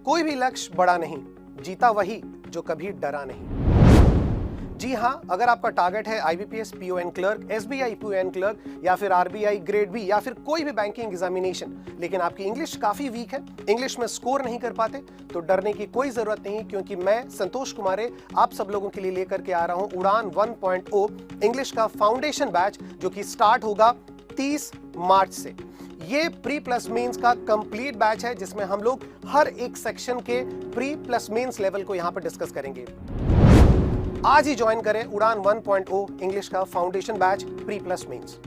कोई भी लक्ष्य बड़ा नहीं, जीता वही जो कभी डरा नहीं। जी हां, अगर आपका टारगेट है आईबीपीएस पीओएन क्लर्क, एसबीआई पीओएन क्लर्क या फिर आरबीआई ग्रेड बी या फिर कोई भी बैंकिंग एग्जामिनेशन, लेकिन आपकी इंग्लिश काफी वीक है, इंग्लिश में स्कोर नहीं कर पाते, तो डरने की कोई जरूरत नहीं, क्योंकि मैं संतोष कुमारे आप सब लोगों के लिए लेकर के आ रहा हूं उड़ान 1.0 इंग्लिश का फाउंडेशन बैच, जो कि स्टार्ट होगा 30 मार्च से। ये प्री प्लस मेंस का कंप्लीट बैच है, जिसमें हम लोग हर एक सेक्शन के प्री प्लस मेंस लेवल को यहां पर डिस्कस करेंगे। आज ही ज्वाइन करें उड़ान 1.0 इंग्लिश का foundation batch pre plus mains.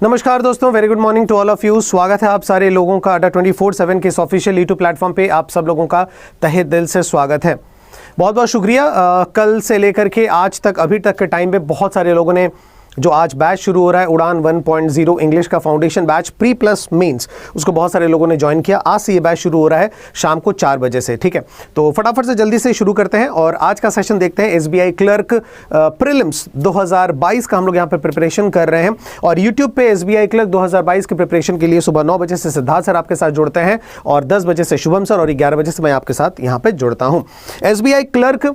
नमस्कार दोस्तों, very good morning to all of you. स्वागत है आप सारे लोगों का अड्डा 24/7 के इस ऑफिशियल यूट्यूब प्लेटफॉर्म पे। आप सब लोगों का तहे दिल से स्वागत है, बहुत बहुत शुक्रिया। कल से लेकर के आज तक, अभी तक के टाइम पे बहुत सारे लोगों ने जो आज बैच शुरू हो रहा है उड़ान 1.0 इंग्लिश का foundation batch pre plus mains, उसको बहुत सारे लोगों ने ज्वाइन किया। आज से ये बैच शुरू हो रहा है शाम को 4 बजे से, ठीक है। तो फटाफट से जल्दी से शुरू करते हैं और आज का सेशन देखते हैं। एसबीआई क्लर्क प्रीलिम्स 2022 का हम लोग यहाँ पे प्रिपरेशन कर रहे हैं और यूट्यूब पे एसबीआई क्लर्क 2022 की प्रिपरेशन के लिए सुबह 9 बजे से सिद्धार्थ सर आपके साथ जुड़ते हैं और 10 बजे से शुभम सर और 11 बजे से मैं आपके साथ यहाँ पे जुड़ता हूँ। एसबीआई क्लर्क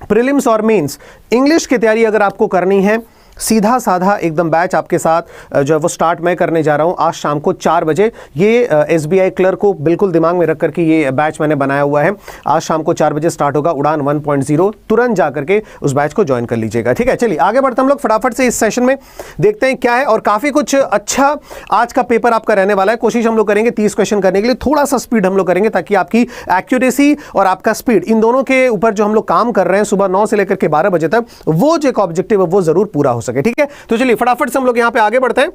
प्रीलिम्स और मेंस इंग्लिश की तैयारी अगर आपको करनी है, सीधा साधा एकदम बैच आपके साथ जो है वो स्टार्ट मैं करने जा रहा हूं आज शाम को 4 बजे। ये एसबीआई क्लर्क को बिल्कुल दिमाग में रख करके ये बैच मैंने बनाया हुआ है। आज शाम को 4 बजे स्टार्ट होगा उड़ान 1.0, तुरंत जा करके उस बैच को ज्वाइन कर लीजिएगा, ठीक है। चलिए आगे बढ़ते हम लोग फटाफट से इस सेशन में, देखते हैं क्या है। और काफ़ी कुछ अच्छा आज का पेपर आपका रहने वाला है। कोशिश हम लोग करेंगे 30 क्वेश्चन करने के लिए, थोड़ा सा स्पीड हम लोग करेंगे ताकि आपकी एक्यूरेसी और आपका स्पीड, इन दोनों के ऊपर जो हम लोग काम कर रहे हैं सुबह 9 से लेकर के 12 बजे तक, वो जो एक ऑब्जेक्टिव है वो जरूर पूरा हो सके, ठीक है। तो चलिए फटाफट से हम लोग यहां पे आगे बढ़ते हैं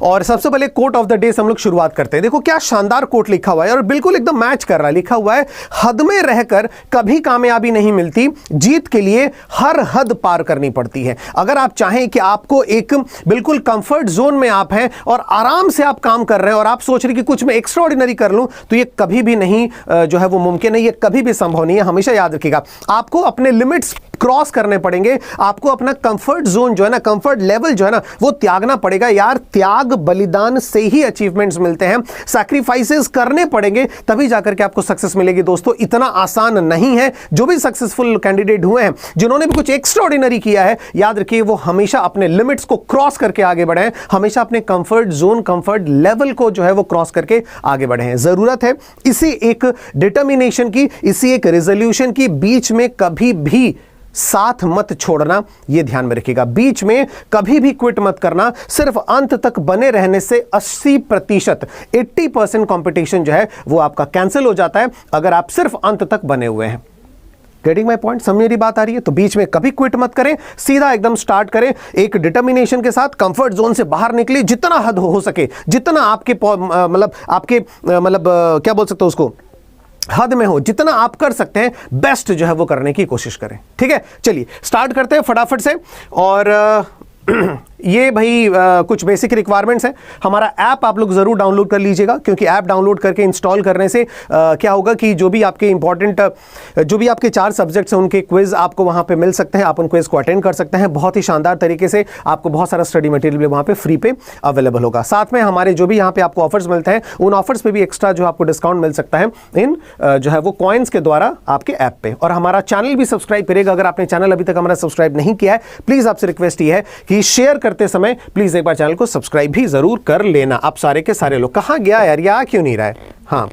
और सबसे पहले कोट ऑफ द डे से हम लोग शुरुआत करते हैं। देखो क्या शानदार कोट लिखा हुआ है और बिल्कुल एकदम मैच कर रहा है। लिखा हुआ है, हद में रहकर कभी कामयाबी नहीं मिलती, जीत के लिए हर हद पार करनी पड़ती है। अगर आप चाहें कि आपको एक बिल्कुल कंफर्ट जोन में आप हैं और आराम से आप काम कर रहे हैं और आप सोच रहे कि कुछ मैं एक्स्ट्रा ऑर्डिनरी कर लूं, तो ये कभी भी नहीं जो है वो मुमकिन है, ये कभी भी संभव नहीं है। हमेशा याद रखिएगा, आपको अपने लिमिट्स क्रॉस करने पड़ेंगे, आपको अपना कंफर्ट जोन जो है ना, कंफर्ट लेवल जो है ना, वो त्यागना पड़ेगा यार। त्याग बलिदान से ही अचीवमेंट्स मिलते हैं, सैक्रिफाइसेस करने पड़ेंगे, तभी जाकर के आपको सक्सेस मिलेगी। दोस्तों इतना आसान नहीं है। जो भी सक्सेसफुल कैंडिडेट हुए हैं, जिन्होंने भी कुछ एक्स्ट्रा ऑर्डिनरी किया है, याद रखिए वो हमेशा अपने लिमिट्स को क्रॉस करके आगे बढ़े हैं, हमेशा अपने कंफर्ट जोन, कंफर्ट लेवल को जो है वो क्रॉस करके आगे बढ़े हैं। जरूरत है इसी एक डिटर्मिनेशन की, इसी एक रेजोल्यूशन की। बीच में कभी भी साथ मत छोड़ना, यह ध्यान में रखिएगा। बीच में कभी भी क्विट मत करना। सिर्फ अंत तक बने रहने से 80%, 80% कंपटीशन जो है वो आपका कैंसिल हो जाता है अगर आप सिर्फ अंत तक बने हुए हैं। Getting my point? समझ मेरी बात आ रही है? तो बीच में कभी क्विट मत करें, सीधा एकदम स्टार्ट करें एक डिटर्मिनेशन के साथ। कंफर्ट जोन से बाहर निकले, जितना हद हो सके, जितना आपके क्या बोल सकते हो उसको, हद में हो, जितना आप कर सकते हैं बेस्ट जो है वो करने की कोशिश करें, ठीक है। चलिए स्टार्ट करते हैं फटाफट से। और ये भाई कुछ बेसिक रिक्वायरमेंट्स हैं। हमारा ऐप आप लोग जरूर डाउनलोड कर लीजिएगा, क्योंकि ऐप डाउनलोड करके इंस्टॉल करने से क्या होगा कि जो भी आपके इंपॉर्टेंट, जो भी आपके 4 सब्जेक्ट्स हैं उनके क्विज आपको वहां पे मिल सकते हैं। आप उन क्विज को अटेंड कर सकते हैं बहुत ही शानदार तरीके से। आपको बहुत सारा स्टडी मटेरियल भी वहां पे फ्री पे अवेलेबल होगा। साथ में हमारे जो भी यहाँ पे आपको ऑफर्स मिलते हैं, उन ऑफर्स पे भी एक्स्ट्रा जो आपको डिस्काउंट मिल सकता है इन जो है वो कॉइन्स के द्वारा आपके ऐप पे। और हमारा चैनल भी सब्सक्राइब करेगा। अगर आपने चैनल अभी तक हमारा सब्सक्राइब नहीं किया है, प्लीज आपसे रिक्वेस्ट ये है कि शेयर करते समय प्लीज एक बार चैनल को सब्सक्राइब भी जरूर कर लेना। आप सारे के सारे लोग, कहां गया यार, या क्यों नहीं रहा है? हाँ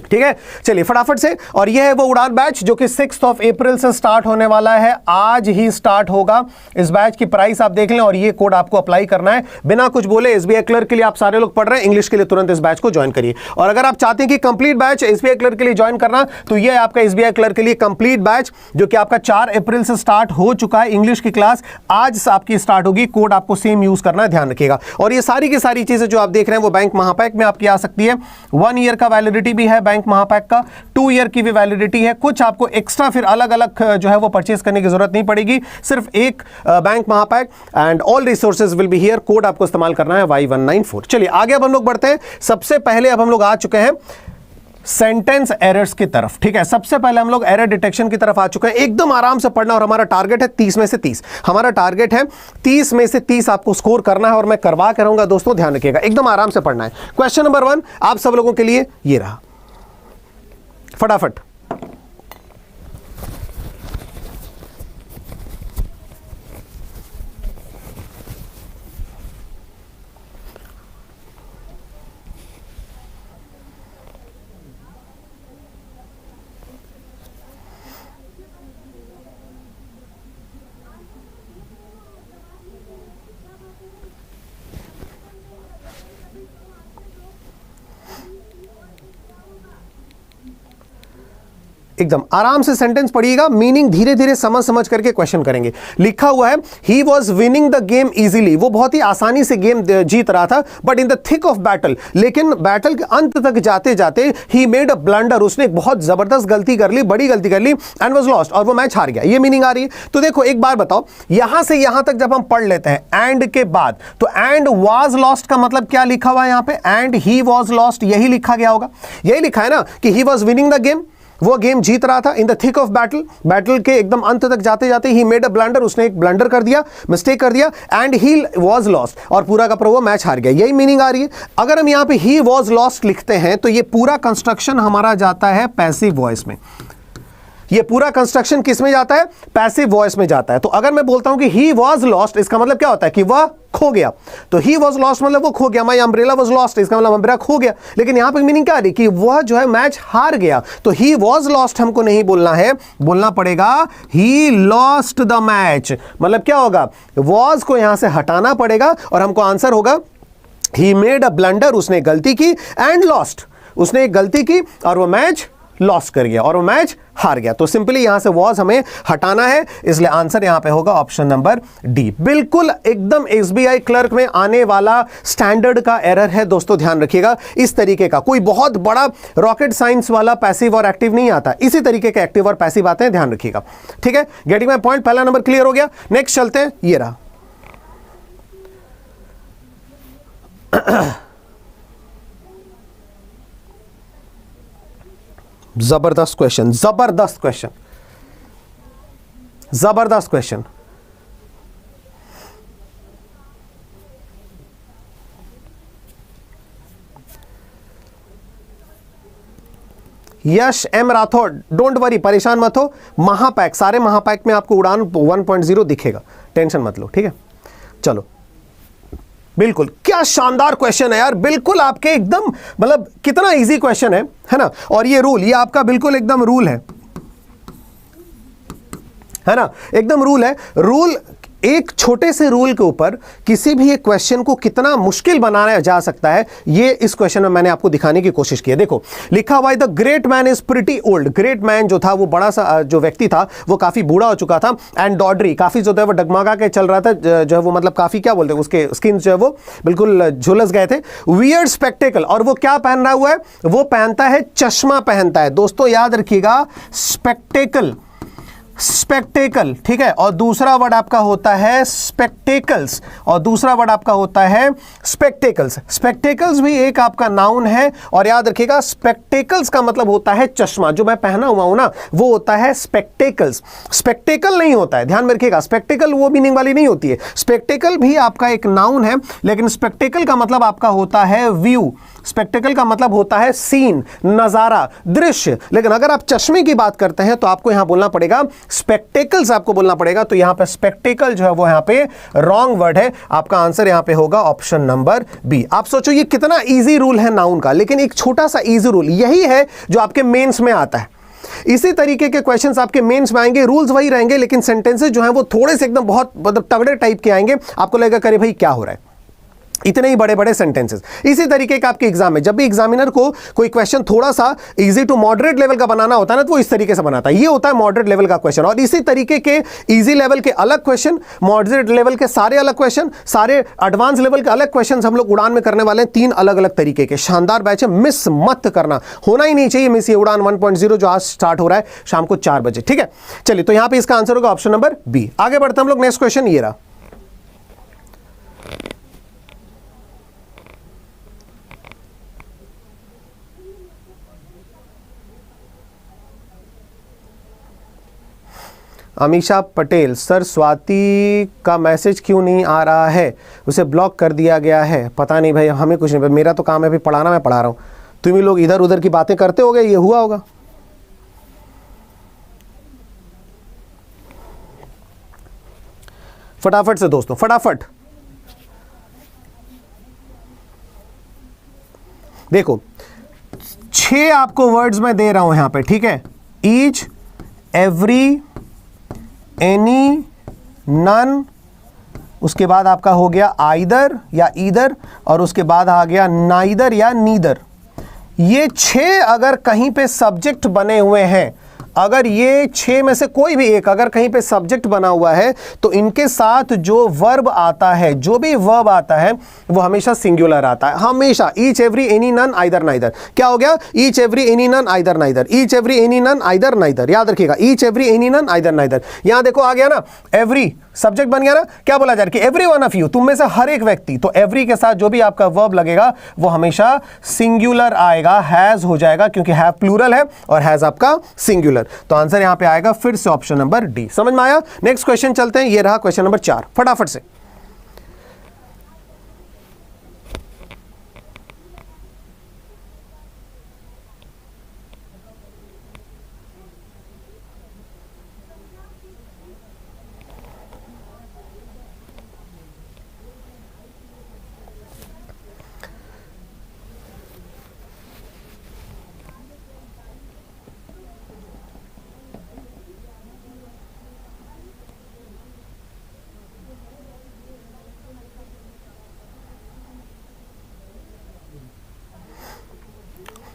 ठीक है, चलिए फटाफट से। और यह है वो उड़ान बैच जो कि 6 अप्रैल से स्टार्ट होने वाला है, आज ही स्टार्ट होगा। इस बैच की प्राइस आप देख लें और ये कोड आपको अप्लाई करना है बिना कुछ बोले। एसबीआई क्लर्क के लिए आप सारे लोग पढ़ रहे हैं, इंग्लिश के लिए तुरंत इस बैच को ज्वाइन करिए। और अगर आप चाहते हैं कि कंप्लीट बैच एसबीआई क्लर्क के लिए ज्वाइन करना, तो यह आपका एसबीआई क्लर्क के लिए कंप्लीट बैच जो कि आपका 4 अप्रैल से स्टार्ट हो चुका है। इंग्लिश की क्लास आज से आपकी स्टार्ट होगी। कोड आपको सेम यूज करना है, ध्यान रखिएगा। और ये सारी की सारी चीजें जो आप देख रहे हैं वो बैंक महापैक में आपकी आ सकती है। 1 ईयर का वैलिडिटी भी है बैंक महापैक का, 2 ईयर की भी वैलिडिटी है। कुछ आपको एक्स्ट्रा फिर अलग अलग जो है वो परचेज करने की जरूरत नहीं पड़ेगी, सिर्फ एक बैंक महापैक and all resources will be here. Code आपको इस्तेमाल करना है Y194। चलिए आगे अब हम लोग बढ़ते हैं। सबसे पहले अब हम लोग आ चुके हैं सेंटेंस एरर्स की तरफ। ठीक है, सबसे पहले हम लोग एरर डिटेक्शन की तरफ आ चुके हैं। एकदम आराम से पढ़ना और हमारा टारगेट है 30 में से 30। हमारा टारगेट है 30 में से 30 आपको स्कोर करना है और मैं करवा के रहूंगा दोस्तों, ध्यान रखिएगा, एकदम आराम से पढ़ना है। क्वेश्चन नंबर 1 आप सब लोगों के लिए ये रहा, फटाफट। एकदम आराम से सेंटेंस पढ़िएगा, मीनिंग धीरे धीरे समझ समझ करके क्वेश्चन करेंगे। लिखा हुआ है he was winning the game easily, वो बहुत ही आसानी से गेम जीत रहा था, but in the thick of battle, लेकिन बैटल के अंत तक जाते जाते ही मेड अ ब्लंडर, उसने एक बहुत जबरदस्त गलती कर ली, बड़ी गलती कर ली, एंड वॉज लॉस्ट, और वो मैच हार गया। ये मीनिंग आ रही है। तो देखो एक बार बताओ, यहां से यहां तक जब हम पढ़ लेते हैं एंड के बाद, तो एंड वॉज लॉस्ट का मतलब क्या लिखा हुआ है यहां पे, एंड ही वॉज लॉस्ट, यही लिखा गया होगा। यही लिखा है ना कि he was winning the game, वो गेम जीत रहा था, in the thick of battle, battle के एकदम अंत तक जाते जाते ही मेड अ ब्लंडर, उसने एक ब्लंडर कर दिया, मिस्टेक कर दिया, एंड ही वाज लॉस्ट, और पूरा का पूरा वो मैच हार गया। यही मीनिंग आ रही है। अगर हम यहां पे ही वाज लॉस्ट लिखते हैं तो ये पूरा कंस्ट्रक्शन हमारा जाता है पैसिव वॉइस में। ये पूरा कंस्ट्रक्शन किस में जाता है, पैसिव वॉइस में जाता है। तो अगर मैं बोलता हूं कि ही वाज लॉस्ट, इसका मतलब क्या होता है कि वह खो गया। तो ही वाज लॉस्ट मतलब वो खो गया, माय अम्ब्रेला वाज लॉस्ट, इसका मतलब अम्ब्रेला खो गया। लेकिन यहां पर मीनिंग क्या आ रही कि वह जो है मैच हार गया। तो ही वाज लॉस्ट हमको नहीं बोलना है, बोलना पड़ेगा ही लॉस्ट द मैच। मतलब क्या होगा, वॉज को यहां से हटाना पड़ेगा और हमको आंसर होगा ही मेड अ ब्लंडर, उसने गलती की, एंड लॉस्ट, उसने एक गलती की और वो मैच लॉस कर गया और वो मैच हार गया। तो सिंपली यहां से वॉज हमें हटाना है, इसलिए आंसर यहां पे होगा ऑप्शन नंबर डी। बिल्कुल एकदम एसबीआई क्लर्क में आने वाला स्टैंडर्ड का एरर है दोस्तों, ध्यान रखिएगा। इस तरीके का कोई बहुत बड़ा रॉकेट साइंस वाला पैसिव और एक्टिव नहीं आता, इसी तरीके के एक्टिव और पैसिव आते हैं, ध्यान रखिएगा। ठीक है, गेटिंग माय पॉइंट, पहला नंबर क्लियर हो गया। नेक्स्ट चलते हैं, ये रहा जबरदस्त क्वेश्चन, जबरदस्त क्वेश्चन, जबरदस्त question. Yash M Rathore, don't worry, परेशान मत हो, महापैक, सारे महापैक में आपको उड़ान 1.0 दिखेगा, टेंशन मत लो। ठीक है, चलो, बिल्कुल क्या शानदार क्वेश्चन है यार, बिल्कुल आपके एकदम, मतलब कितना इजी क्वेश्चन है ना। और ये रूल, ये आपका बिल्कुल एकदम रूल है ना, एकदम रूल है। रूल, एक छोटे से रूल के ऊपर किसी भी एक क्वेश्चन को कितना मुश्किल बनाया जा सकता है, ये इस क्वेश्चन में मैंने आपको दिखाने की कोशिश की है। देखो लिखा हुआ है the great man is pretty old, great man जो था वो बड़ा सा जो व्यक्ति था वो काफी बूढ़ा हो चुका था, एंड डॉडरी काफी जो था वो डगमगा के चल रहा था, जो है वो मतलब काफी क्या बोलते हैं, उसके स्किन जो है वो बिल्कुल झुलस गए थे। वियर्ड स्पेक्टेकल, और वो क्या पहन रहा हुआ है, वो पहनता है चश्मा पहनता है। दोस्तों याद रखिएगा, स्पेक्टेकल, स्पेक्टेकल, ठीक है, और दूसरा वर्ड आपका होता है स्पेक्टेकल्स, और दूसरा वर्ड आपका होता है स्पेक्टेकल्स। स्पेक्टेकल्स भी एक आपका नाउन है, और याद रखिएगा स्पेक्टेकल्स का मतलब होता है चश्मा, जो मैं पहना हुआ हूं ना वो होता है स्पेक्टेकल्स। स्पेक्टेकल नहीं होता है, ध्यान में रखिएगा, स्पेक्टेकल वो मीनिंग वाली नहीं होती है। स्पेक्टेकल भी आपका एक नाउन है, लेकिन स्पेक्टेकल का मतलब आपका होता है व्यू, स्पेक्टेकल का मतलब होता है सीन, नजारा, दृश्य। लेकिन अगर आप चश्मे की बात करते हैं तो आपको यहां बोलना पड़ेगा स्पेक्टेकल्स, आपको बोलना पड़ेगा। तो यहां पे स्पेक्टेकल जो है वो यहां पे रॉन्ग वर्ड है, आपका आंसर यहां पे होगा ऑप्शन नंबर बी। आप सोचो ये कितना इजी रूल है नाउन का, लेकिन एक छोटा सा इजी रूल यही है जो आपके मेंस में आता है। इसी तरीके के क्वेश्चंस आपके मेंस में आएंगे, रूल्स वही रहेंगे, लेकिन सेंटेंसेस जो हैं वो थोड़े से एकदम बहुत मतलब तगड़े टाइप के आएंगे, आपको लगेगा करे भाई क्या हो रहा है, इतने ही बड़े बड़े सेंटेंसेस। इसी तरीके का आपके एग्जाम में जब भी एग्जामिनर को कोई क्वेश्चन थोड़ा सा इजी टू मॉडरेट लेवल का बनाना होता है ना, तो वो इस तरीके से बनाता है। ये होता है मॉडरेट लेवल का क्वेश्चन, और इसी तरीके के इजी लेवल के अलग क्वेश्चन, मॉडरेट लेवल के सारे अलग क्वेश्चन, सारे एडवांस लेवल के अलग क्वेश्चन हम लोग उड़ान में करने वाले हैं। 3 अलग अलग तरीके के शानदार बैच है, मिस मत करना, होना ही नहीं चाहिए मिस ये उड़ान 1.0 जो आज स्टार्ट हो रहा है शाम को 4 बजे। ठीक है, चलिए, तो यहां पर इसका आंसर होगा ऑप्शन नंबर बी। आगे बढ़ते हम लोग, नेक्स्ट क्वेश्चन ये रहा, अमीषा पटेल, सर स्वाति का मैसेज क्यों नहीं आ रहा है, उसे ब्लॉक कर दिया गया है। पता नहीं भाई, हमें कुछ नहीं, मेरा तो काम है अभी पढ़ाना, मैं पढ़ा रहा हूँ। तुम ही लोग इधर उधर की बातें करते होगे, ये हुआ होगा। फटाफट से दोस्तों, फटाफट देखो, 6 आपको वर्ड्स मैं दे रहा हूं यहां पे, ठीक है। ईच, एवरी, एनी, नन, उसके बाद आपका हो गया आइदर या ईदर, और उसके बाद आ गया नाइदर या नीदर। ये 6 अगर कहीं पे सब्जेक्ट बने हुए हैं, अगर ये 6 में से कोई भी एक अगर कहीं पे सब्जेक्ट बना हुआ है, तो इनके साथ जो वर्ब आता है, जो भी वर्ब आता है वो हमेशा सिंगुलर आता है, हमेशा। Each, every, any, none, either, neither. क्या हो गया? Each, every, any, none, either, neither. Each, every, any, none, either, neither. याद रखिएगा, each, every, any, none, either, neither. यहां देखो आ गया ना, एवरी सब्जेक्ट बन गया ना। क्या बोला जा रहा है कि एवरी वन ऑफ यू, तुम में से हर एक व्यक्ति। तो एवरी के साथ जो भी आपका वर्ब लगेगा वो हमेशा सिंगुलर आएगा, हैज हो जाएगा, क्योंकि हैव प्लूरल है और हैज आपका सिंगुलर। तो आंसर यहां पे आएगा फिर से ऑप्शन नंबर डी। समझ में आया? नेक्स्ट क्वेश्चन चलते हैं, ये रहा क्वेश्चन नंबर 4, फटाफट से।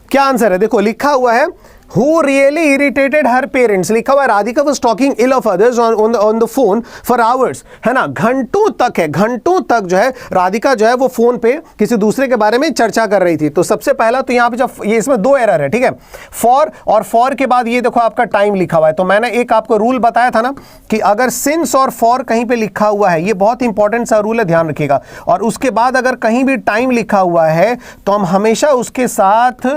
क्या आंसर है? देखो लिखा हुआ है, Who really irritated her parents, लिखा हुआ है Radhika was talking ill of others on the phone for hours, है ना। घंटों तक है, घंटों तक जो है राधिका जो है वो फोन पे किसी दूसरे के बारे में चर्चा कर रही थी। तो सबसे पहला तो यहाँ पे जब ये इसमें 2 एरर है, ठीक है। फॉर, और फॉर के बाद ये देखो आपका टाइम लिखा हुआ है। तो मैंने एक आपको रूल बताया था ना कि अगर सिंस और फॉर कहीं पे लिखा हुआ है, ये बहुत इंपॉर्टेंट सा रूल है, ध्यान रखिएगा। और उसके बाद अगर कहीं भी टाइम लिखा हुआ है तो हम हमेशा उसके साथ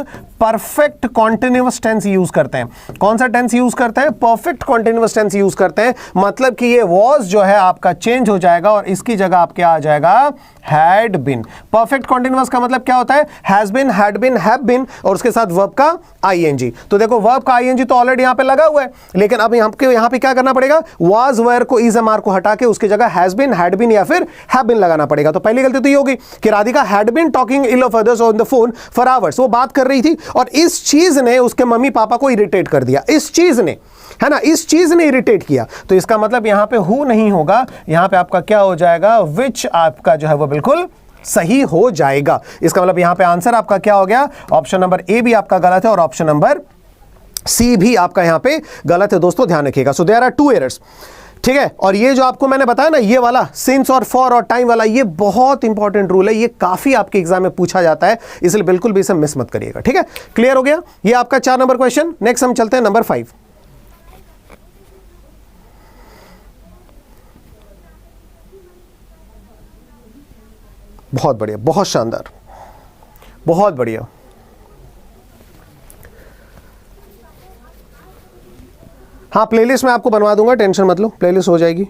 परफेक्ट कॉन्टिन्यूअस टेंस यूज करते हैं। कौन सा टेंस यूज करते हैं? परफेक्ट कॉन्टिन्यूअस टेंस यूज करते हैं। मतलब कि ये वॉज जो है आपका चेंज हो जाएगा और इसकी जगह आपके आ जाएगा हैड बिन। परफेक्ट कॉन्टिन्यूअस का मतलब क्या होता है? Has been, had been, have been, और उसके साथ वर्ब का आईएनजी। तो देखो वर्ब का आईएनजी तो ऑलरेडी यहां पे लगा हुआ है, लेकिन अब यहां पे क्या करना पड़ेगा? वाज, वेयर को, इज, एम, आर को हटा के उसकी जगह हैज बिन, हैड बिन या फिर हैव बिन लगाना पड़ेगा। तो पहली गलती तो ये होगी कि Radhika had been talking ill of others on the phone for hours. वो बात कर रही थी और इस चीज ने उसके मम्मी पापा को इरिटेट कर दिया। इस चीज ने, है ना, इस चीज ने इरिटेट किया। तो इसका मतलब यहां पे हु नहीं होगा, यहां पे आपका क्या हो जाएगा? विच आपका जो है वो बिल्कुल सही हो जाएगा। इसका मतलब यहां पे आंसर आपका क्या हो गया? ऑप्शन नंबर ए भी आपका गलत है और ऑप्शन नंबर सी भी आपका यहां पे गलत है। दोस्तों ध्यान रखिएगा। सो देयर आर 2 एरर्स, ठीक है। और ये जो आपको मैंने बताया ना, ये वाला सिंस और फॉर और टाइम वाला, ये बहुत इंपॉर्टेंट रूल है। ये काफी आपके एग्जाम में पूछा जाता है, इसलिए बिल्कुल भी इसे मिस मत करिएगा, ठीक है। क्लियर हो गया? ये आपका 4 नंबर क्वेश्चन। नेक्स्ट हम चलते हैं नंबर 5। बहुत बढ़िया, बहुत शानदार, बहुत बढ़िया। हाँ, प्लेलिस्ट मैं आपको बनवा दूंगा, टेंशन मत लो, प्लेलिस्ट हो जाएगी।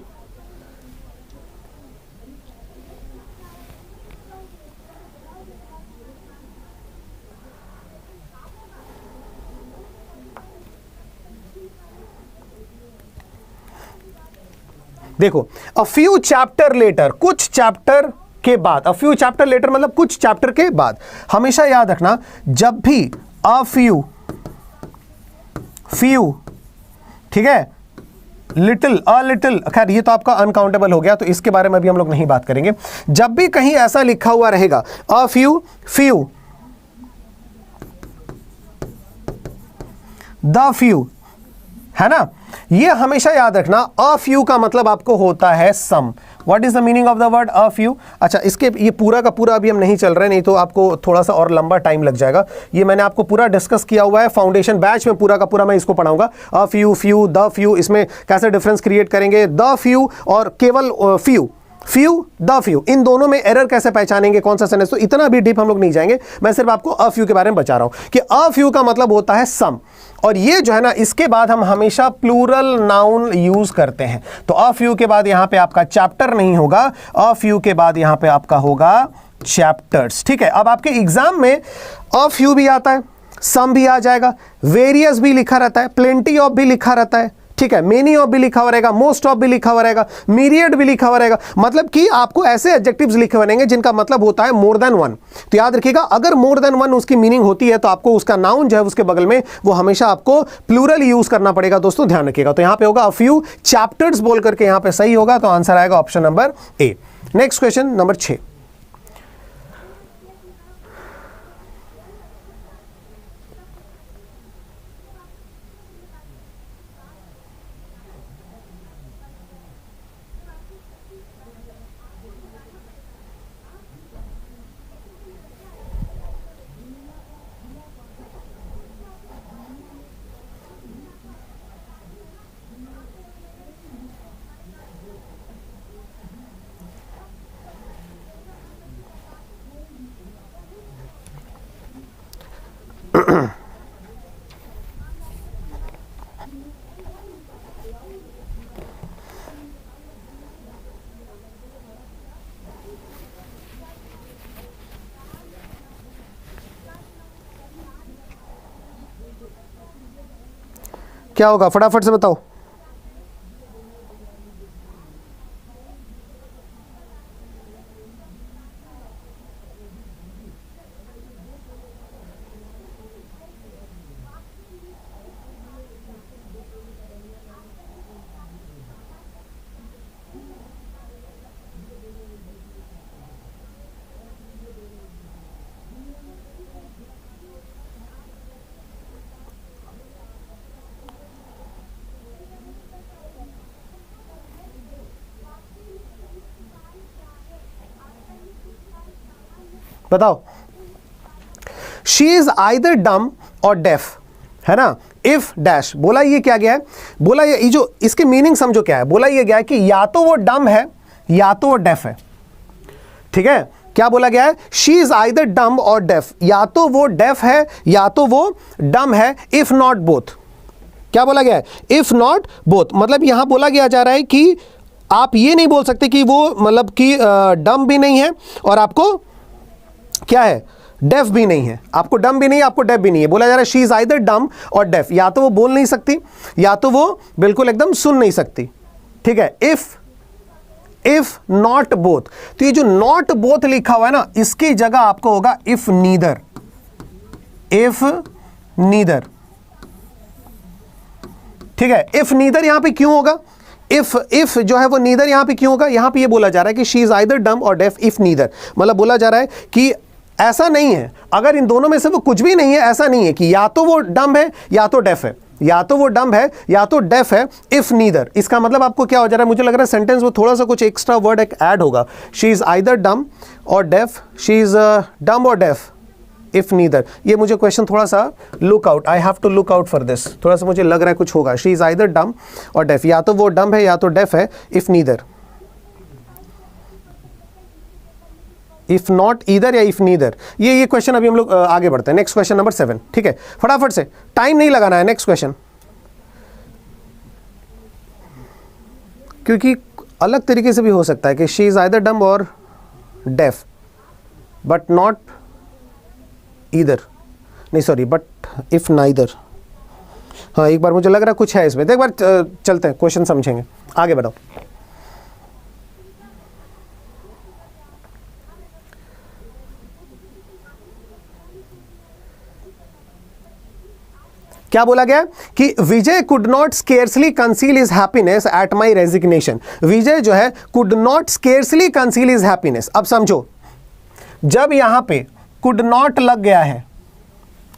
देखो, अ फ्यू चैप्टर लेटर, कुछ चैप्टर के बाद, अ फ्यू चैप्टर लेटर मतलब कुछ चैप्टर के बाद। हमेशा याद रखना, जब भी अ फ्यू, फ्यू, ठीक है, लिटिल, अ लिटिल, खैर ये तो आपका अनकाउंटेबल हो गया, तो इसके बारे में भी हम लोग नहीं बात करेंगे। जब भी कहीं ऐसा लिखा हुआ रहेगा a few, few, the few, है ना, ये हमेशा याद रखना। अ फ्यू का मतलब आपको होता है some. What is the meaning of the word a few? अच्छा, इसके ये पूरा का पूरा अभी हम नहीं चल रहे, नहीं तो आपको थोड़ा सा और लंबा टाइम लग जाएगा। ये मैंने आपको पूरा डिस्कस किया हुआ है फाउंडेशन बैच में, पूरा का पूरा मैं इसको पढ़ाऊंगा। A few, few, the few, इसमें कैसे डिफरेंस क्रिएट करेंगे, द फ्यू और केवल फ्यू, फ्यू, द फ्यू, इन दोनों में एरर कैसे पहचानेंगे, कौन सा सेंटेंस, तो इतना भी डीप हम लोग नहीं जाएंगे, मैं सिर्फ आपको अ फ्यू के बारे में बता रहा हूं कि अ फ्यू का मतलब होता है सम, और ये जो है ना, इसके बाद हम हमेशा प्लूरल नाउन यूज करते हैं। तो अ फ्यू के बाद यहां पे आपका चैप्टर नहीं होगा, अ फ्यू के बाद यहां पे आपका होगा चैप्टर्स। ठीक है, अब आपके एग्जाम में अ फ्यू भी आता है, सम भी आ जाएगा, वेरियस भी लिखा रहता है, प्लेंटी ऑफ भी लिखा रहता है, ठीक है, मेनी ऑफ भी लिखा हुआ रहेगा, मोस्ट ऑफ भी लिखा हुआ रहेगा, मीरियड भी लिखा हुआ रहेगा, मतलब कि आपको ऐसे एडजेक्टिव्स लिखे बनेंगे जिनका मतलब होता है मोर देन वन। तो याद रखिएगा, अगर मोर देन वन उसकी मीनिंग होती है तो आपको उसका नाउन जो है उसके बगल में वो हमेशा आपको प्लूरल यूज करना पड़ेगा। दोस्तों ध्यान रखिएगा, तो यहां पे होगा अ फ्यू चैप्टर्स बोल करके यहां पे सही होगा, तो आंसर आएगा option number A. Next question number 6। क्या होगा फटाफट से बताओ। बताओ। शी इज आइदर डम और डेफ, है ना, इफ डैश, बोला ये क्या गया है, बोला ये जो इसके मीनिंग समझो क्या है, बोला ये गया है कि या तो वो डम है या तो वो डेफ है। ठीक है, क्या बोला गया है, शी इज आइदर डम और डेफ, या तो वो डेफ है या तो वो डम है, इफ नॉट बोथ। क्या बोला गया है, इफ नॉट बोथ, मतलब यहां बोला गया जा रहा है कि आप ये नहीं बोल सकते कि वो मतलब कि डम भी नहीं है और आपको क्या है, डेफ भी नहीं है, आपको डम भी नहीं है, आपको डेफ भी नहीं है। बोला जा रहा है शी इज आइदर डम और डेफ, या तो वो बोल नहीं सकती या तो वो बिल्कुल एकदम सुन नहीं सकती। ठीक है, इफ नॉट बोथ, तो ये जो नॉट बोथ लिखा हुआ है ना, इसकी जगह आपको होगा इफ नीदर, इफ नीदर। ठीक है, इफ नीदर यहां पे क्यों होगा, इफ जो है वो नीदर यहां पे क्यों होगा, यहां पे ये बोला जा रहा है कि शी इज आइदर डम और डेफ इफ नीदर, मतलब बोला जा रहा है कि ऐसा नहीं है, अगर इन दोनों में से वो कुछ भी नहीं है, ऐसा नहीं है कि या तो वो डम है या तो डेफ है, या तो वो डम है या तो डेफ है, इफ नीदर। इसका मतलब आपको क्या हो जा रहा है, मुझे लग रहा है सेंटेंस में थोड़ा सा कुछ एक्स्ट्रा वर्ड एक ऐड होगा। शी इज आइदर डम और डेफ, शी इज डम और डेफ इफ नीदर। ये मुझे क्वेश्चन थोड़ा सा look out, I have to look out for this, थोड़ा सा मुझे लग रहा है कुछ होगा। शी इज आइदर डम और डेफ, या तो वो डम है या तो डेफ है, if neither, if not either या इफ नीदर। ये क्वेश्चन अभी हम लोग आगे बढ़ते हैं। Next question number 7। ठीक है, फटाफट से, टाइम नहीं लगाना है। नेक्स्ट क्वेश्चन, क्योंकि अलग तरीके से भी हो सकता है कि शी इज आइदर डम और डेफ बट नॉट ईदर, नहीं सॉरी, बट इफ नाइदर। हाँ, एक बार मुझे लग रहा है कुछ है इसमें, तो एक बार चलते हैं, क्वेश्चन समझेंगे, आगे बढ़ो। क्या बोला गया कि Vijay could not scarcely conceal his happiness at my resignation. Vijay जो है could not scarcely conceal his happiness. अब समझो, जब यहां पे कुड नॉट लग गया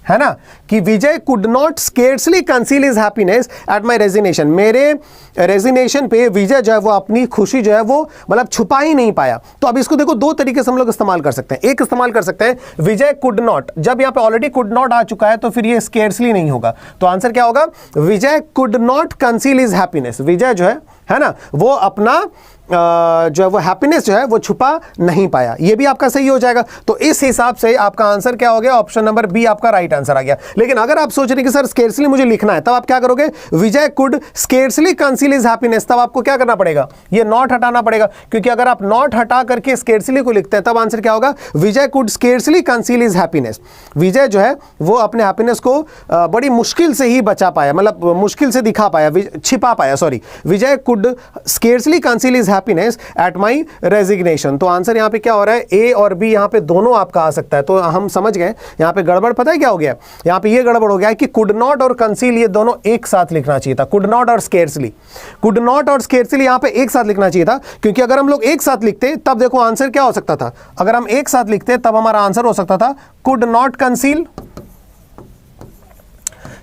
है ना, कि Vijay could not scarcely conceal his happiness at my resignation, मेरे रेजिग्नेशन पे विजय जो है वो अपनी खुशी जो है वो मतलब छुपा ही नहीं पाया। तो अब इसको देखो, दो तरीके से हम लोग इस्तेमाल कर सकते हैं। एक इस्तेमाल कर सकते हैं विजय कुड नॉट, जब यहाँ पे ऑलरेडी कुड नॉट आ चुका है तो फिर ये स्केर्सली नहीं होगा, तो आंसर क्या होगा, Vijay could not conceal his happiness. Vijay जो है ना, वो अपना जो है वो हैप्पीनेस जो है वो छुपा नहीं पाया, ये भी आपका सही हो जाएगा। तो इस हिसाब से आपका आंसर क्या हो गया, ऑप्शन नंबर बी आपका राइट आंसर आ गया। लेकिन अगर आप सोच रहे कि सर स्केर्सली मुझे लिखना है, तब आप क्या करोगे, Vijay could scarcely conceal his happiness, तब आपको क्या करना पड़ेगा, ये नॉट हटाना पड़ेगा, क्योंकि अगर आप नॉट हटा करके स्केर्सली को लिखते हैं तब आंसर क्या होगा, Vijay could scarcely conceal his happiness. Vijay जो है वो अपने हैप्पीनेस को बड़ी मुश्किल से ही बचा पाया, मतलब मुश्किल से दिखा पाया, छिपा पाया, sorry, Vijay could scarcely conceal his happiness at my resignation. तो आंसर यहां पे क्या हो रहा है, ए और बी यहां पे दोनों आपका आ सकता है। तो हम समझ गए यहां पे गड़बड़, पता है क्या हो गया, यहां पे ये गड़बड़ हो गया है कि कुड नॉट और कंसील ये दोनों एक साथ लिखना चाहिए था, कुड नॉट और स्केर्सली, कुड नॉट और स्केर्सली यहां पे एक साथ लिखना चाहिए था, क्योंकि अगर हम लोग एक साथ लिखते तब देखो आंसर क्या हो सकता था, अगर हम एक साथ लिखते तब हमारा आंसर हो सकता था कुड नॉट कंसील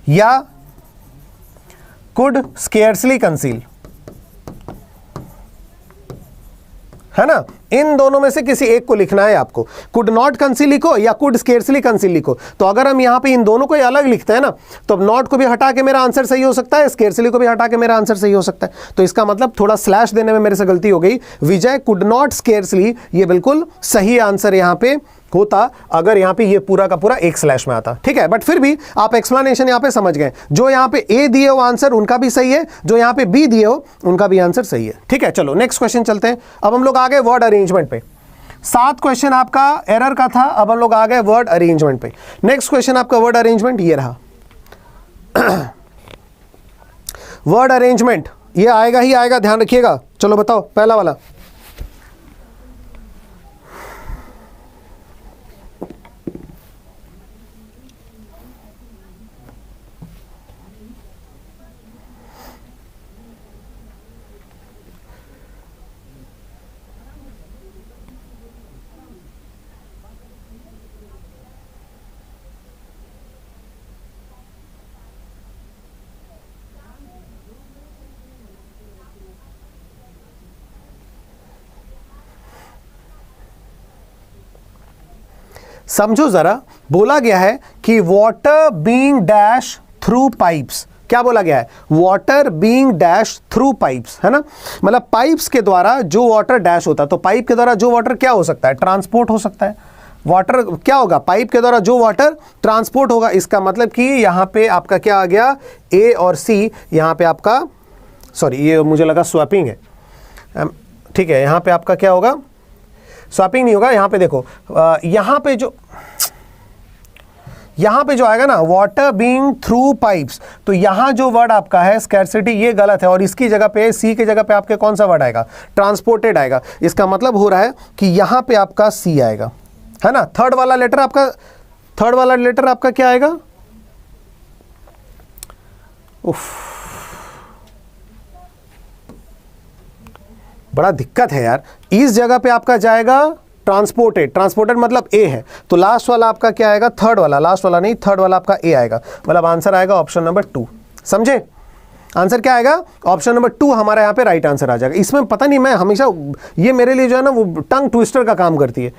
या कुड स्केर्सली कंसील, है ना, इन दोनों में से किसी एक को लिखना है आपको, कुड नॉट कंसील लिखो या कुड स्केर्सली कंसील लिखो। तो अगर हम यहां पे इन दोनों को अलग लिखते हैं ना, तो नॉट को भी हटा के मेरा आंसर सही हो सकता है, स्केर्सली को भी हटा के मेरा आंसर सही हो सकता है। तो इसका मतलब थोड़ा स्लैश देने में मेरे से गलती हो गई, विजय कुड नॉट स्केर्सली ये बिल्कुल सही आंसर यहां पे होता अगर यहां पे ये पूरा का पूरा एक स्लैश में आता, ठीक है। बट फिर भी आप एक्सप्लेनेशन यहां पे समझ गए, जो यहां पे ए दिए हो आंसर उनका भी सही है, जो यहां पे बी दिए हो उनका भी आंसर सही है, ठीक है। चलो नेक्स्ट क्वेश्चन चलते हैं। अब हम लोग आ गए वर्ड अरेंजमेंट पे। 7 क्वेश्चन आपका एरर का था, अब हम लोग आ गए वर्ड अरेंजमेंट पे। नेक्स्ट क्वेश्चन आपका वर्ड अरेंजमेंट ये रहा। वर्ड अरेंजमेंट ये आएगा ही आएगा, ध्यान रखिएगा। चलो बताओ पहला वाला, समझो जरा, बोला गया है कि water being dash through pipes, क्या बोला गया है, water being dash through pipes, है ना, मतलब पाइप्स के द्वारा जो वाटर डैश होता है, तो पाइप के द्वारा जो वाटर क्या हो सकता है, ट्रांसपोर्ट हो सकता है। वाटर क्या होगा, पाइप के द्वारा जो वाटर ट्रांसपोर्ट होगा, इसका मतलब कि यहां पे आपका क्या आ गया, ए और सी, यहां पे आपका, सॉरी ये मुझे लगा स्वैपिंग है, ठीक है, यहां पे आपका क्या होगा, स्वैपिंग नहीं होगा। यहां पे देखो, यहां पे जो आएगा ना, वाटर बीइंग थ्रू पाइप्स, तो यहां जो वर्ड आपका है स्कैर्सिटी, ये गलत है, और इसकी जगह पे, सी की जगह पे आपके कौन सा वर्ड आएगा, ट्रांसपोर्टेड आएगा। इसका मतलब हो रहा है कि यहां पे आपका सी आएगा, है ना। थर्ड वाला लेटर आपका क्या आएगा, उफ, बड़ा दिक्कत है यार। इस जगह पे आपका जाएगा ट्रांसपोर्टेड मतलब ए है, तो लास्ट वाला आपका क्या आएगा, थर्ड वाला, लास्ट वाला नहीं, थर्ड वाला आपका ए आएगा, मतलब आंसर आएगा ऑप्शन नंबर 2। समझे, आंसर क्या आएगा, ऑप्शन नंबर 2 हमारा यहाँ पे राइट आंसर आ जाएगा। इसमें पता नहीं, मैं हमेशा, ये मेरे लिए जो है ना वो टंग ट्विस्टर का काम करती है,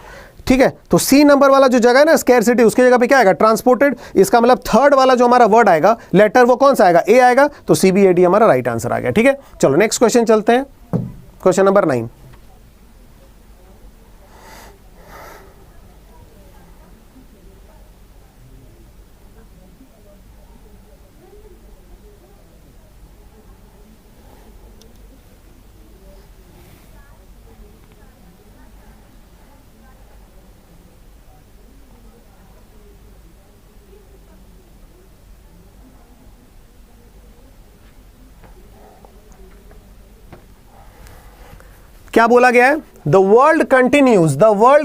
ठीक है। तो सी नंबर वाला जो जगह है ना स्कैर्सिटी, उसकी जगह पे क्या आएगा, ट्रांसपोर्टेड। इसका मतलब थर्ड वाला जो हमारा वर्ड आएगा, लेटर, वो कौन सा आएगा, ए आएगा, तो CBAD हमारा राइट आंसर आ गया, ठीक है। चलो नेक्स्ट क्वेश्चन चलते हैं, क्वेश्चन नंबर 9। क्या बोला गया है, the world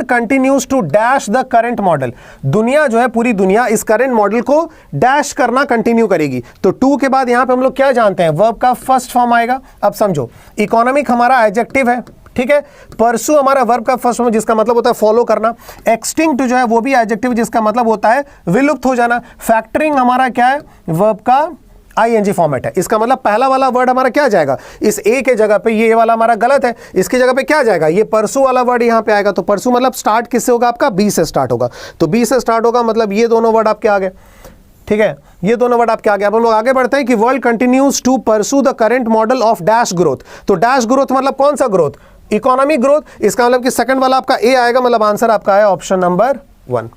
continues to dash the current model. दुनिया जो है, पूरी दुनिया इस करंट मॉडल को डैश करना कंटिन्यू करेगी। तो 2 के बाद यहां पे हम लोग क्या जानते हैं, वर्ब का फर्स्ट फॉर्म आएगा। अब समझो, इकोनॉमिक हमारा एडजेक्टिव है, ठीक है, परसू हमारा वर्ब का फर्स्ट फॉर्म जिसका मतलब होता है फॉलो करना, एक्सटिंक्ट जो है वो भी एडजेक्टिव जिसका मतलब होता है विलुप्त हो जाना, फैक्टरिंग हमारा क्या है, वर्ब का ING फॉर्मेट है। इसका मतलब पहला वाला वर्ड हमारा क्या जाएगा, इस ए के जगह पे, ये वाला हमारा गलत है, इसकी जगह पे क्या जाएगा, ये परसू वाला वर्ड यहां पे आएगा। तो परसू मतलब स्टार्ट किससे होगा आपका, बी से स्टार्ट होगा, तो बी से स्टार्ट होगा, मतलब ये दोनों वर्ड आपके आ गए, ठीक है, ये दोनों वर्ड आपके आ गए। अब हम लोग आगे बढ़ते हैं कि world continues to pursue the current model of dash growth. तो डैश ग्रोथ मतलब कौन सा ग्रोथ, इकोनॉमिक ग्रोथ, इसका मतलब कि सेकंड वाला आपका ए आएगा, मतलब आंसर आपका है ऑप्शन नंबर 1।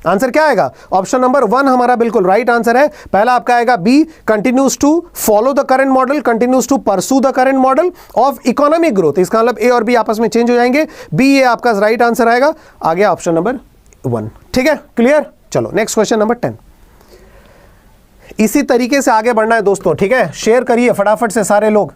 आंसर क्या आएगा? ऑप्शन नंबर 1 हमारा बिल्कुल राइट आंसर है। पहला आपका आएगा B, continues to follow the current model, continues to pursue the current model of economic growth. इसका मतलब ए और बी आपस में चेंज हो जाएंगे, बी ये आपका राइट आंसर आएगा। आ गया ऑप्शन नंबर 1। ठीक है, क्लियर। चलो नेक्स्ट क्वेश्चन नंबर 10। इसी तरीके से आगे बढ़ना है दोस्तों, ठीक है। शेयर करिए फटाफट से सारे लोग।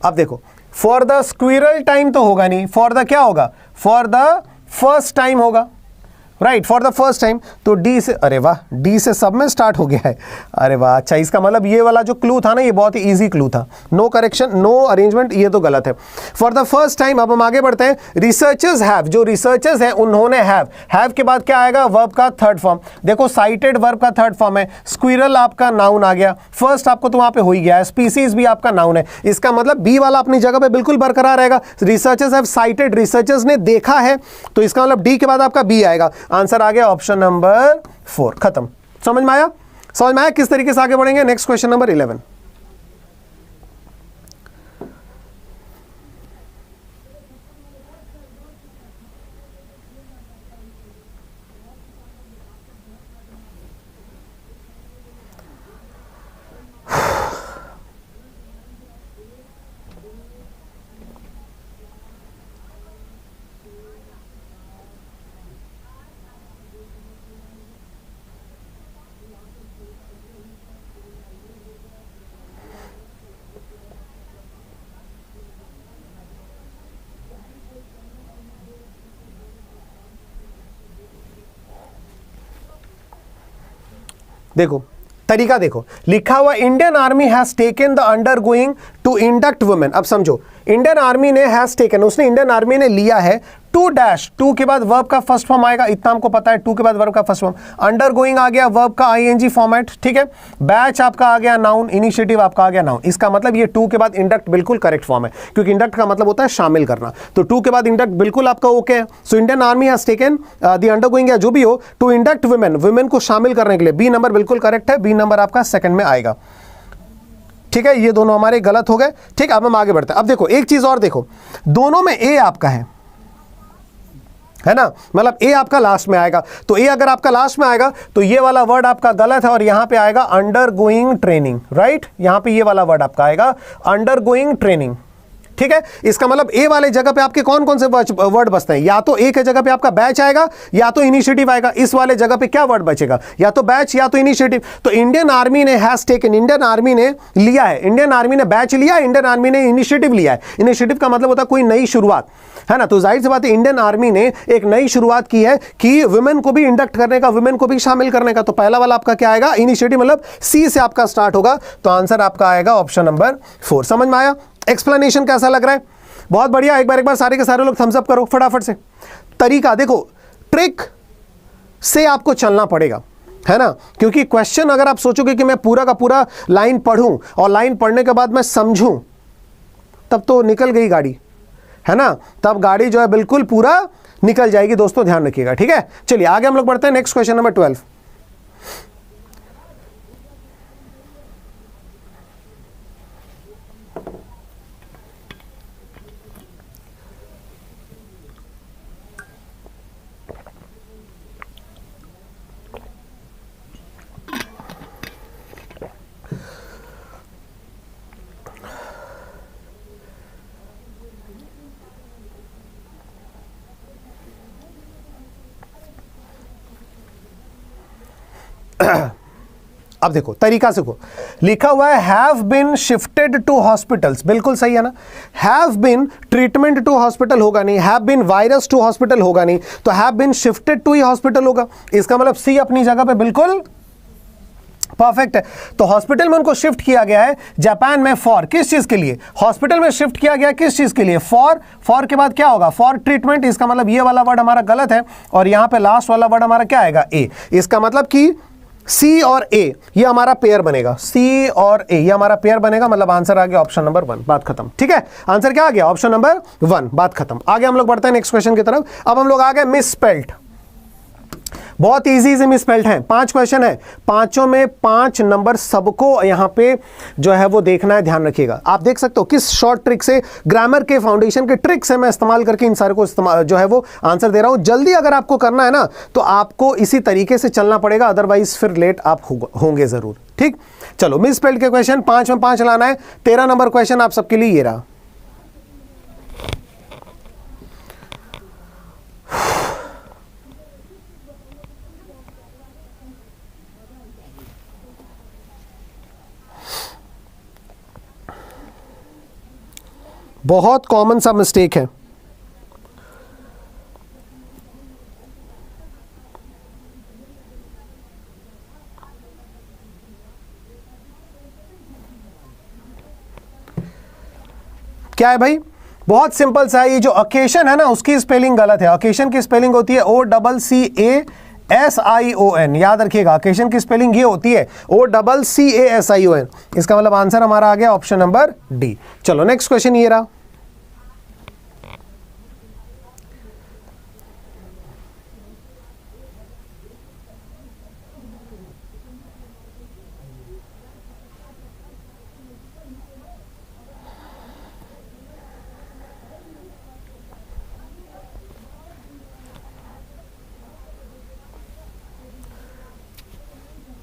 अब देखो, फॉर द स्क्विरल टाइम तो होगा नहीं, फॉर द क्या होगा? फॉर द फर्स्ट टाइम होगा, right, for the first time. तो डी से, अरे वाह, डी से सब में स्टार्ट हो गया है। अरे वाह, अच्छा, इसका मतलब ये वाला जो क्लू था ना, ये बहुत ही इजी क्लू था। नो करेक्शन, नो अरेंजमेंट, ये तो गलत है। For the first time. अब हम आगे बढ़ते हैं। रिसर्चर्स हैव, जो रिसर्चर्स हैं उन्होंने हैव के बाद क्या आएगा? वर्ब का थर्ड फॉर्म। देखो साइटेड वर्ब का थर्ड फॉर्म है, स्क्विरल आपका नाउन आ गया, फर्स्ट आपको तो वहां पे हो ही गया है, स्पीसीज भी आपका नाउन है। इसका मतलब बी वाला अपनी जगह पे बिल्कुल बरकरार रहेगा। रिसर्चर्स हैव साइटेड, रिसर्चर्स ने देखा है, तो इसका मतलब डी के बाद आपका बी आएगा। आंसर आ गया ऑप्शन नंबर 4। खत्म। समझ में आया? समझ में आया किस तरीके से आगे बढ़ेंगे? Next question number 11। देखो तरीका, देखो लिखा हुआ Indian army has taken the under going to induct women. अब समझो, इंडियन आर्मी ने हैज टेकन, उसने इंडियन आर्मी ने लिया है टू डैश, टू के बाद वर्ब का फर्स्ट फॉर्म आएगा, इतना हमको पता है, टू के बाद वर्ब का फर्स्ट फॉर्म। अंडर गोइंग आ गया वर्ब का आईएनजी फॉर्मेट, ठीक है। बैच आपका आ गया नाउन, इनिशिएटिव आपका आ गया नाउन। इसका मतलब ये टू के बाद इंडक्ट बिल्कुल करेक्ट फॉर्म है, क्योंकि इंडक्ट का मतलब होता है शामिल करना। तो टू के बाद इंडक्ट बिल्कुल आपका ओके है। So Indian army has taken the under going या जो भी हो टू इंडक्ट वुमेन, वुमेन को शामिल करने के लिए। बी नंबर बिल्कुल करेक्ट है, बी नंबर आपका सेकंड में आएगा। ठीक है, ये दोनों हमारे गलत हो गए। ठीक, अब हम आगे बढ़ते हैं। अब देखो एक चीज और देखो, दोनों में ए आपका है ना, मतलब ए आपका लास्ट में आएगा। तो ए अगर आपका लास्ट में आएगा तो ये वाला वर्ड आपका गलत है, और यहां पे आएगा अंडर गोइंग ट्रेनिंग, राइट। यहां पे ये वाला वर्ड आपका आएगा अंडर गोइंग ट्रेनिंग। ठीक है, इसका मतलब ए वाले जगह पे आपके कौन कौन से वर्ड बचते हैं? या तो ए के जगह पे आपका बैच आएगा, या तो इनिशिएटिव आएगा। इस वाले जगह पे क्या वर्ड बचेगा? या तो बैच या तो इनिशिएटिव। तो इंडियन आर्मी ने हैज टेकन, इंडियन आर्मी ने लिया है, इंडियन आर्मी ने बैच लिया, इंडियन आर्मी ने इनिशिएटिव लिया है। इनिशिएटिव का मतलब होता है कोई नई शुरुआत, है ना। तो जाहिर सी बात है इंडियन आर्मी ने एक नई शुरुआत की है कि वुमेन को भी इंडक्ट करने का, वुमेन को भी शामिल करने का। तो पहला वाला आपका क्या आएगा? इनिशिएटिव, मतलब सी से आपका स्टार्ट होगा। तो आंसर आपका आएगा ऑप्शन नंबर 4। समझ में आया? एक्सप्लेनेशन कैसा लग रहा है? बहुत बढ़िया। एक बार सारे के सारे लोग थम्स अप करो फटाफट से। तरीका देखो, ट्रिक से आपको चलना पड़ेगा, है ना, क्योंकि क्वेश्चन अगर आप सोचोगे कि मैं पूरा का पूरा लाइन पढ़ूं और लाइन पढ़ने के बाद मैं समझूं, तब तो निकल गई गाड़ी, है ना। तब गाड़ी जो है बिल्कुल पूरा निकल जाएगी दोस्तों, ध्यान रखिएगा। ठीक है, चलिए आगे हम लोग बढ़ते हैं। Next question number 12। अब देखो तरीका से को लिखा हुआ है have been shifted to hospitals, बिल्कुल सही है ना। Have been treatment to hospital होगा नहीं, have been virus to hospital होगा नहीं, तो हैव बीन शिफ्टेड टू ही हॉस्पिटल होगा। इसका मतलब सी अपनी जगह पे बिल्कुल परफेक्ट है। तो हॉस्पिटल में उनको शिफ्ट किया गया है जापान में फॉर, किस चीज के लिए? हॉस्पिटल में शिफ्ट किया गया किस चीज के लिए? फॉर के बाद क्या होगा? For treatment. इसका मतलब ये वाला वर्ड हमारा गलत है और यहां पे लास्ट वाला वर्ड हमारा क्या आएगा? ए। इसका मतलब कि सी और ए ये हमारा पेयर बनेगा, सी और ए ये हमारा पेयर बनेगा, मतलब आंसर आ गया ऑप्शन नंबर 1। बात खत्म। ठीक है, आंसर क्या आ गया? Option number 1। बात खत्म। आगे हम लोग बढ़ते हैं नेक्स्ट क्वेश्चन की तरफ। अब हम लोग आ गए मिसस्पेल्ड। बहुत इजी से मिसस्पेल्ड है। 5 क्वेश्चन है, पांचों में 5 नंबर सबको यहां पे जो है वो देखना है, ध्यान रखिएगा। आप देख सकते हो किस शॉर्ट ट्रिक से, ग्रामर के फाउंडेशन के ट्रिक से मैं इस्तेमाल करके इन सारे को जो है वो आंसर दे रहा हूं। जल्दी अगर आपको करना है ना तो आपको इसी तरीके से चलना पड़ेगा, अदरवाइज फिर लेट आप होंगे जरूर। ठीक, चलो मिसस्पेल्ड के क्वेश्चन 5 में 5 लाना है। 13 नंबर क्वेश्चन आप सबके लिए ये रहा। बहुत कॉमन सा मिस्टेक है। क्या है भाई? बहुत सिंपल सा है। ये जो ओकेशन है ना उसकी स्पेलिंग गलत है। ओकेशन की स्पेलिंग होती है OCCASION। याद रखिएगा, ओकेशन की स्पेलिंग ये होती है OCCASION। इसका मतलब आंसर हमारा आ गया ऑप्शन नंबर डी। चलो नेक्स्ट क्वेश्चन ये रहा।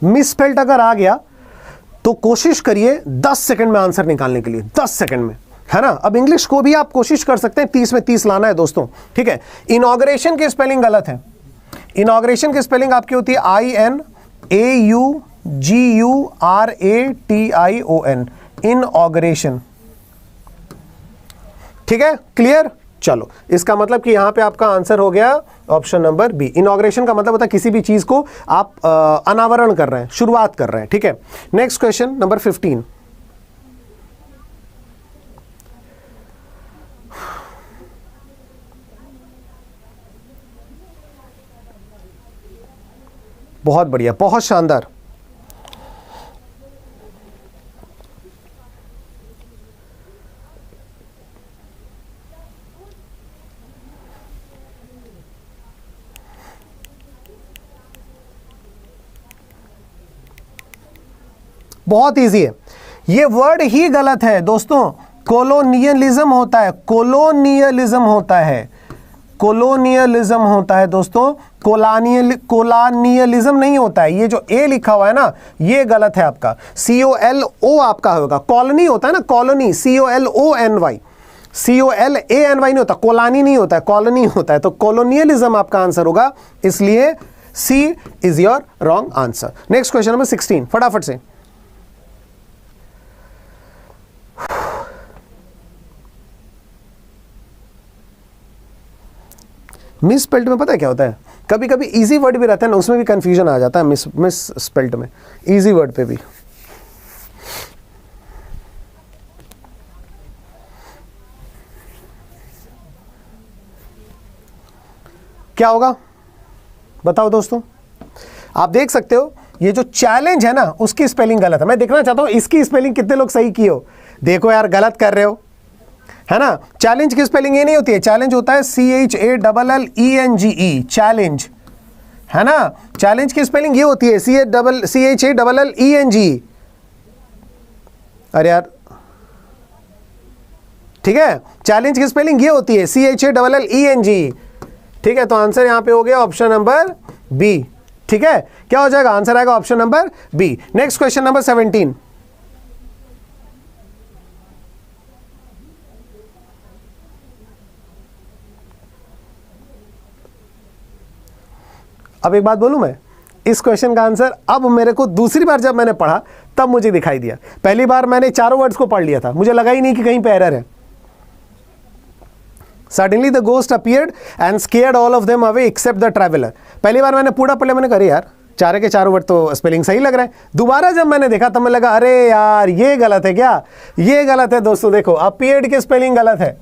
मिसस्पेल्ड अगर आ गया तो कोशिश करिए 10 सेकंड में आंसर निकालने के लिए, 10 सेकंड में, है ना। अब इंग्लिश को भी आप कोशिश कर सकते हैं 30 में 30 लाना है दोस्तों। ठीक है, इनॉग्रेशन की स्पेलिंग गलत है। इनॉग्रेशन की स्पेलिंग आपकी होती है INAUGURATION, इनऑग्रेशन। ठीक है, क्लियर। चलो, इसका मतलब कि यहां पे आपका आंसर हो गया ऑप्शन नंबर बी। इनॉग्रेशन का मतलब होता है किसी भी चीज को आप अनावरण कर रहे हैं, शुरुआत कर रहे हैं। ठीक है, नेक्स्ट क्वेश्चन नंबर 15। बहुत बढ़िया, बहुत शानदार। बहुत इजी है। ये वर्ड ही गलत है दोस्तों। कोलोनियलिज्म होता है, कोलोनियलिज्म होता है, कोलोनियलिज्म होता है दोस्तों। कोलोनियलिज्म नहीं होता है। ये जो ए लिखा हुआ है ना ये गलत है आपका। COLO आपका होगा। कॉलोनी होता है ना, कॉलोनी, COLONY, COLANY नहीं होता, कोलानी नहीं होता है, कॉलोनी होता है। तो कोलोनियलिज्म आपका आंसर होगा, इसलिए C is your wrong answer. Next question number 16, फटाफट से। मिस स्पेल्ड में पता है क्या होता है, कभी कभी इजी वर्ड भी रहता है ना उसमें भी कंफ्यूजन आ जाता है। मिस स्पेल्ड में, इजी वर्ड पे भी। क्या होगा बताओ दोस्तों। आप देख सकते हो ये जो चैलेंज है ना उसकी स्पेलिंग गलत है। मैं देखना चाहता हूं इसकी स्पेलिंग कितने लोग सही किए हो। देखो यार, गलत कर रहे हो, है ना। चैलेंज की स्पेलिंग ये नहीं होती है, चैलेंज होता है CHALLENGE, चैलेंज, है ना। चैलेंज की स्पेलिंग ये होती है CHALLENGE। अरे यार, ठीक है, चैलेंज की स्पेलिंग ये होती है CHALLENGE। ठीक है, तो आंसर यहां पे हो गया ऑप्शन नंबर बी। ठीक है, क्या हो जाएगा? आंसर आएगा option number B. Next question number 17। अब एक बात बोलूं मैं, इस क्वेश्चन का आंसर अब मेरे को दूसरी बार जब मैंने पढ़ा तब मुझे दिखाई दिया। पहली बार मैंने चारों वर्ड्स को पढ़ लिया था, मुझे लगा ही नहीं कि कहीं पे एरर है। Suddenly the ghost appeared and scared all of them away except the traveler। पहली बार मैंने पूरा पढ़ लिया, मैंने कहा यार चारों के चारों वर्ड तो स्पेलिंग सही लग रहा है। दोबारा जब मैंने देखा तब मैं लगा अरे यार ये गलत है क्या, ये गलत है दोस्तों। देखो अपीयर्ड की स्पेलिंग गलत है,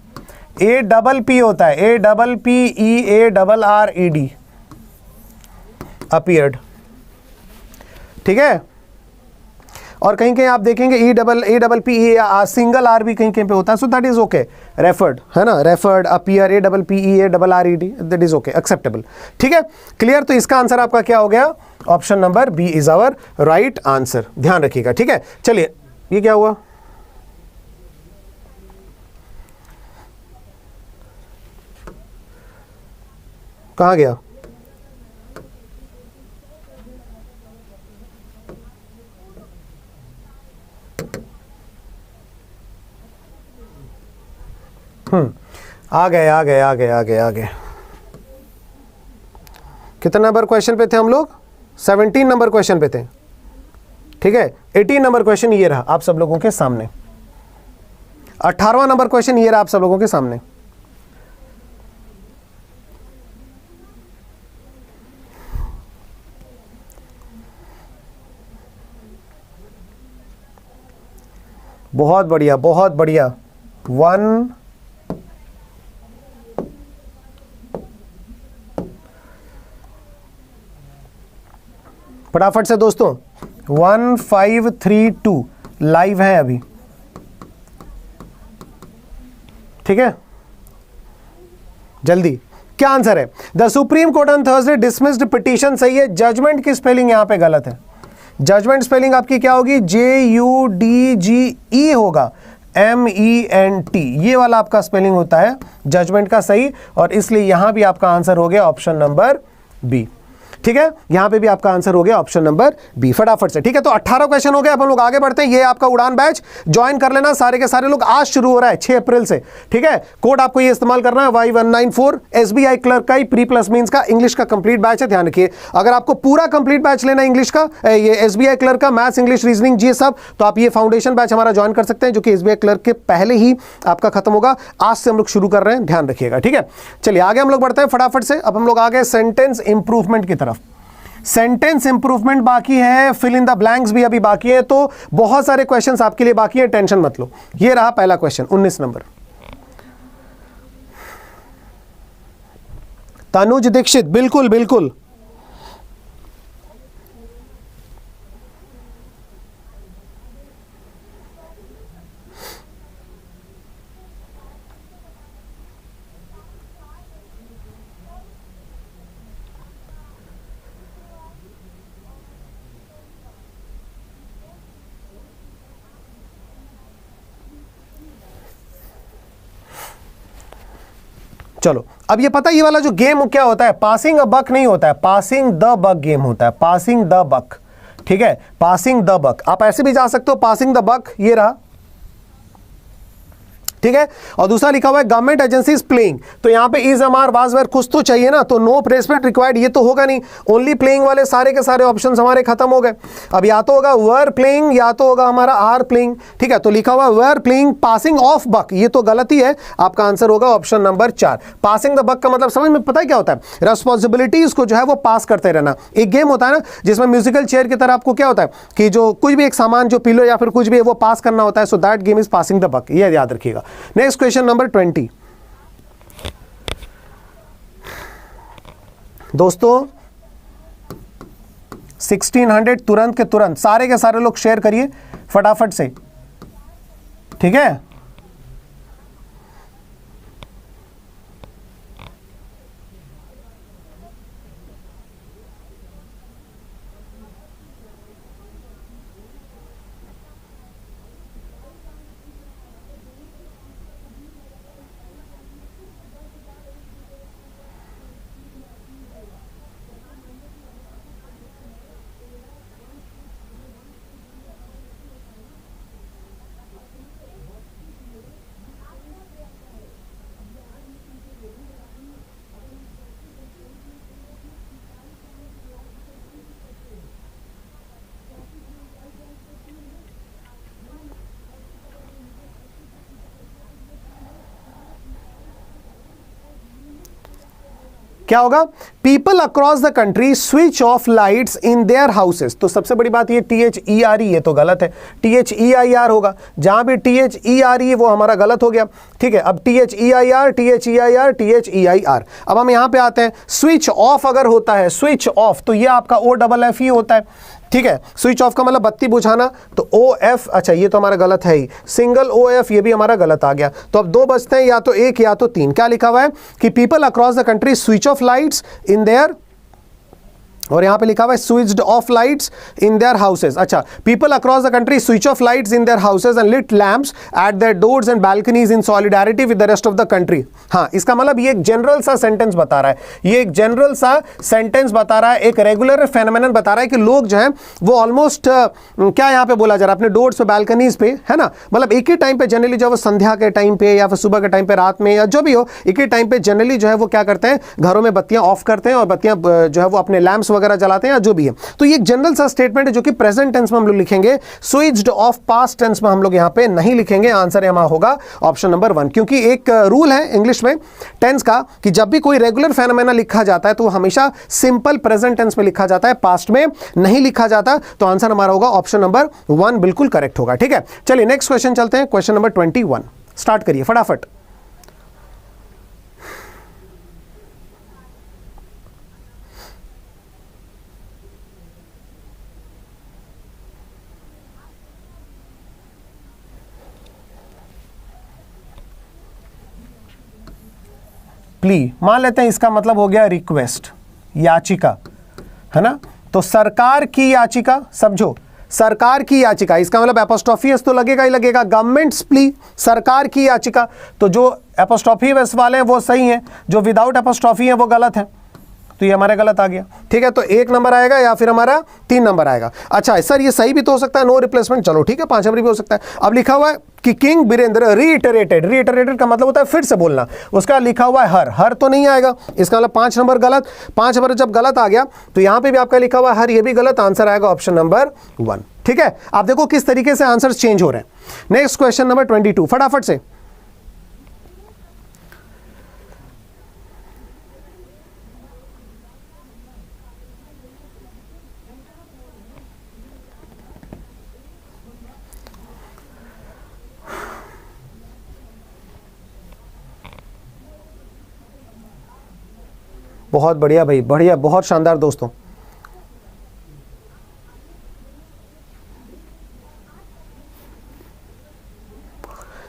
APP होता है, APPEARRED, अपीयर्ड, ठीक है। और कहीं कहीं आप देखेंगे APPE सिंगल आर भी कहीं कहीं पे होता है, so that is okay. Referred है ना, referred, appear, APPEARRED, that is okay, acceptable, ठीक है, क्लियर। तो इसका आंसर आपका क्या हो गया, option number B is our right answer, ध्यान रखिएगा, ठीक है। चलिए ये क्या हुआ, कहां गया, आ गए आ गए आ गए आ गए आ गए। कितना नंबर क्वेश्चन पे थे हम लोग, 17 नंबर क्वेश्चन पे थे, ठीक है। 18 नंबर क्वेश्चन ये रहा आप सब लोगों के सामने, 18वां नंबर क्वेश्चन ये रहा आप सब लोगों के सामने। बहुत बढ़िया बहुत बढ़िया, 1 फटाफट से दोस्तों, 1532 लाइव है अभी, ठीक है, जल्दी। क्या आंसर है, the supreme court on Thursday dismissed petition, सही है। जजमेंट की स्पेलिंग यहां पे गलत है, जजमेंट स्पेलिंग आपकी क्या होगी, JUDGE होगा, MENT, ये वाला आपका स्पेलिंग होता है जजमेंट का सही, और इसलिए यहां भी आपका आंसर हो गया ऑप्शन नंबर बी, ठीक है। यहां पे भी आपका आंसर हो गया ऑप्शन नंबर बी, फटाफट से, ठीक है। तो 18 क्वेश्चन हो गए, अब हम लोग आगे बढ़ते हैं। ये आपका उड़ान बैच ज्वाइन कर लेना सारे के सारे लोग, आज शुरू हो रहा है 6 अप्रैल से, ठीक है। कोड आपको ये इस्तेमाल करना है Y194, SBI क्लर्क का ही प्री प्लस मींस का इंग्लिश का कंप्लीट बैच है, ध्यान रखिए। अगर आपको पूरा कंप्लीट बैच लेना है इंग्लिश का, ये SBI क्लर्क का मैथ्स, इंग्लिश, रीजनिंग, जी सब, तो आप ये फाउंडेशन बैच हमारा ज्वाइन कर सकते हैं, जो कि SBI क्लर्क के पहले ही आपका खत्म होगा। आज से हम लोग शुरू कर रहे हैं, ध्यान रखिएगा, ठीक है। चलिए आगे हम लोग बढ़ते हैं फटाफट से। अब हम लोग आ गए सेंटेंस इंप्रूवमेंट की तरफ। सेंटेंस इंप्रूवमेंट बाकी है, फिल इन द ब्लैंक्स भी अभी बाकी है, तो बहुत सारे क्वेश्चंस आपके लिए बाकी है, टेंशन मत लो। ये रहा पहला क्वेश्चन, 19 नंबर, तनुज दीक्षित, बिल्कुल बिल्कुल। चलो अब ये पता, ये वाला जो गेम क्या होता है, पासिंग अ बक नहीं होता है, पासिंग द बक गेम होता है, पासिंग द बक, ठीक है, पासिंग द बक। आप ऐसे भी जा सकते हो, पासिंग द बक, ये रहा, ठीक है। और दूसरा लिखा हुआ है गवर्नमेंट एजेंसीज प्लेइंग, तो यहां पे is M R was where कुछ तो चाहिए ना, तो नो प्लेसमेंट रिक्वायर्ड ये तो होगा नहीं, ओनली प्लेइंग वाले सारे के सारे ऑप्शंस हमारे खत्म हो गए। अब या तो होगा वर प्लेइंग या तो होगा हमारा आर प्लेइंग, ठीक है। तो लिखा हुआ were playing passing of buck, ये तो गलती है, आपका आंसर होगा option number 4। Passing the buck का मतलब समझ में पता है क्या होता है, रेस्पॉन्सिबिलिटीज को जो है वो पास करते रहना। एक गेम होता है ना जिसमें म्यूजिकल चेयर की तरह आपको क्या होता है कि जो कुछ भी एक सामान, जो पिलो या फिर कुछ भी है वो पास करना होता है, so that game is passing the buck, ये याद रखिएगा। नेक्स्ट क्वेश्चन नंबर 20 दोस्तों, 1600 तुरंत के तुरंत सारे के सारे लोग शेयर करिए फटाफट से, ठीक है। क्या होगा? People across the country switch off lights in their houses. तो सबसे बड़ी बात ये THERE, ये तो गलत है, THEIR होगा। जहां भी THERE वो हमारा गलत हो गया, ठीक है। अब THEIR। अब हम यहां पे आते हैं, स्विच ऑफ अगर होता है, स्विच ऑफ, तो ये आपका OFF होता है, ठीक है। स्विच ऑफ का मतलब बत्ती बुझाना, तो OF, अच्छा ये तो हमारा गलत है ही, सिंगल OF ये भी हमारा गलत आ गया। तो अब दो बचते हैं, या तो एक या तो तीन। क्या लिखा हुआ है कि people across the country switch off lights in their, और यहां पे लिखा हुआ है switched off lights in their houses. अच्छा, people across the country switch off lights in their houses and lit lamps at their doors and balconies in solidarity with the rest of the country. हाँ, इसका मतलब ये एक general सा sentence बता रहा है, ये एक जनरल सा सेंटेंस बता रहा है, एक रेगुलर फेनोमेनन बता रहा है कि लोग जो है वो ऑलमोस्ट क्या यहां पे बोला जा रहा है, अपने डोर्स पे, बालकनीज पे, है ना, मतलब एक ही टाइम पे जनरली जो है वो संध्या के टाइम पे या फिर सुबह के टाइम पे, रात में या जो भी हो, एक ही टाइम पे जनरली जो है वो क्या करते हैं, घरों में बत्तियां ऑफ करते हैं और बत्तियां जो है वो अपने लैंप्स वगैरह जलाते हैं या जो भी है। तो ये एक जनरल सा स्टेटमेंट है जो कि प्रेजेंट टेंस में हम लोग लिखेंगे, स्विच्ड ऑफ पास्ट टेंस में हम लोग यहां पे नहीं लिखेंगे। आंसर यहां होगा ऑप्शन नंबर 1, क्योंकि एक रूल है इंग्लिश में टेंस का कि जब भी कोई रेगुलर फेनोमेना लिखा जाता है तो हमेशा सिंपल प्रेजेंट टेंस में लिखा जाता है, पास्ट में नहीं लिखा जाता। तो आंसर हमारा होगा ऑप्शन नंबर 1, बिल्कुल करेक्ट होगा, ठीक है। चलिए नेक्स्ट क्वेश्चन चलते हैं, क्वेश्चन नंबर 21 स्टार्ट करिए फटाफट। प्ली मान लेते हैं, इसका मतलब हो गया रिक्वेस्ट, याचिका, है ना। तो सरकार की याचिका, समझो, सरकार की याचिका, इसका मतलब एपोस्ट्रोफियस तो लगेगा ही लगेगा, गवर्नमेंट्स प्ली, सरकार की याचिका। तो जो एपोस्ट्रोफियस वाले हैं वो सही हैं, जो विदाउट एपोस्ट्रोफी है वो गलत है, तो ये हमारा गलत आ गया, ठीक है। तो 1 नंबर आएगा या फिर हमारा 3 नंबर आएगा। अच्छा सर ये सही भी तो हो सकता है, नो रिप्लेसमेंट, चलो ठीक है, 5 नंबर भी हो सकता है। अब लिखा हुआ है कि किंग बीरेंद्र रीइटरेटेड, रीइटरेटेड का मतलब होता है फिर से बोलना, उसका लिखा हुआ है हर, हर तो नहीं आएगा, इसका मतलब 5 नंबर गलत। 5 नंबर जब गलत आ गया तो यहां पे भी आपका लिखा हुआ हर, ये भी गलत, आंसर आएगा ऑप्शन नंबर 1, ठीक है। आप देखो किस तरीके से आंसर चेंज हो रहे हैं। नेक्स्ट क्वेश्चन नंबर 22 फटाफट से। बहुत बढ़िया भाई, बढ़िया, बहुत शानदार दोस्तों।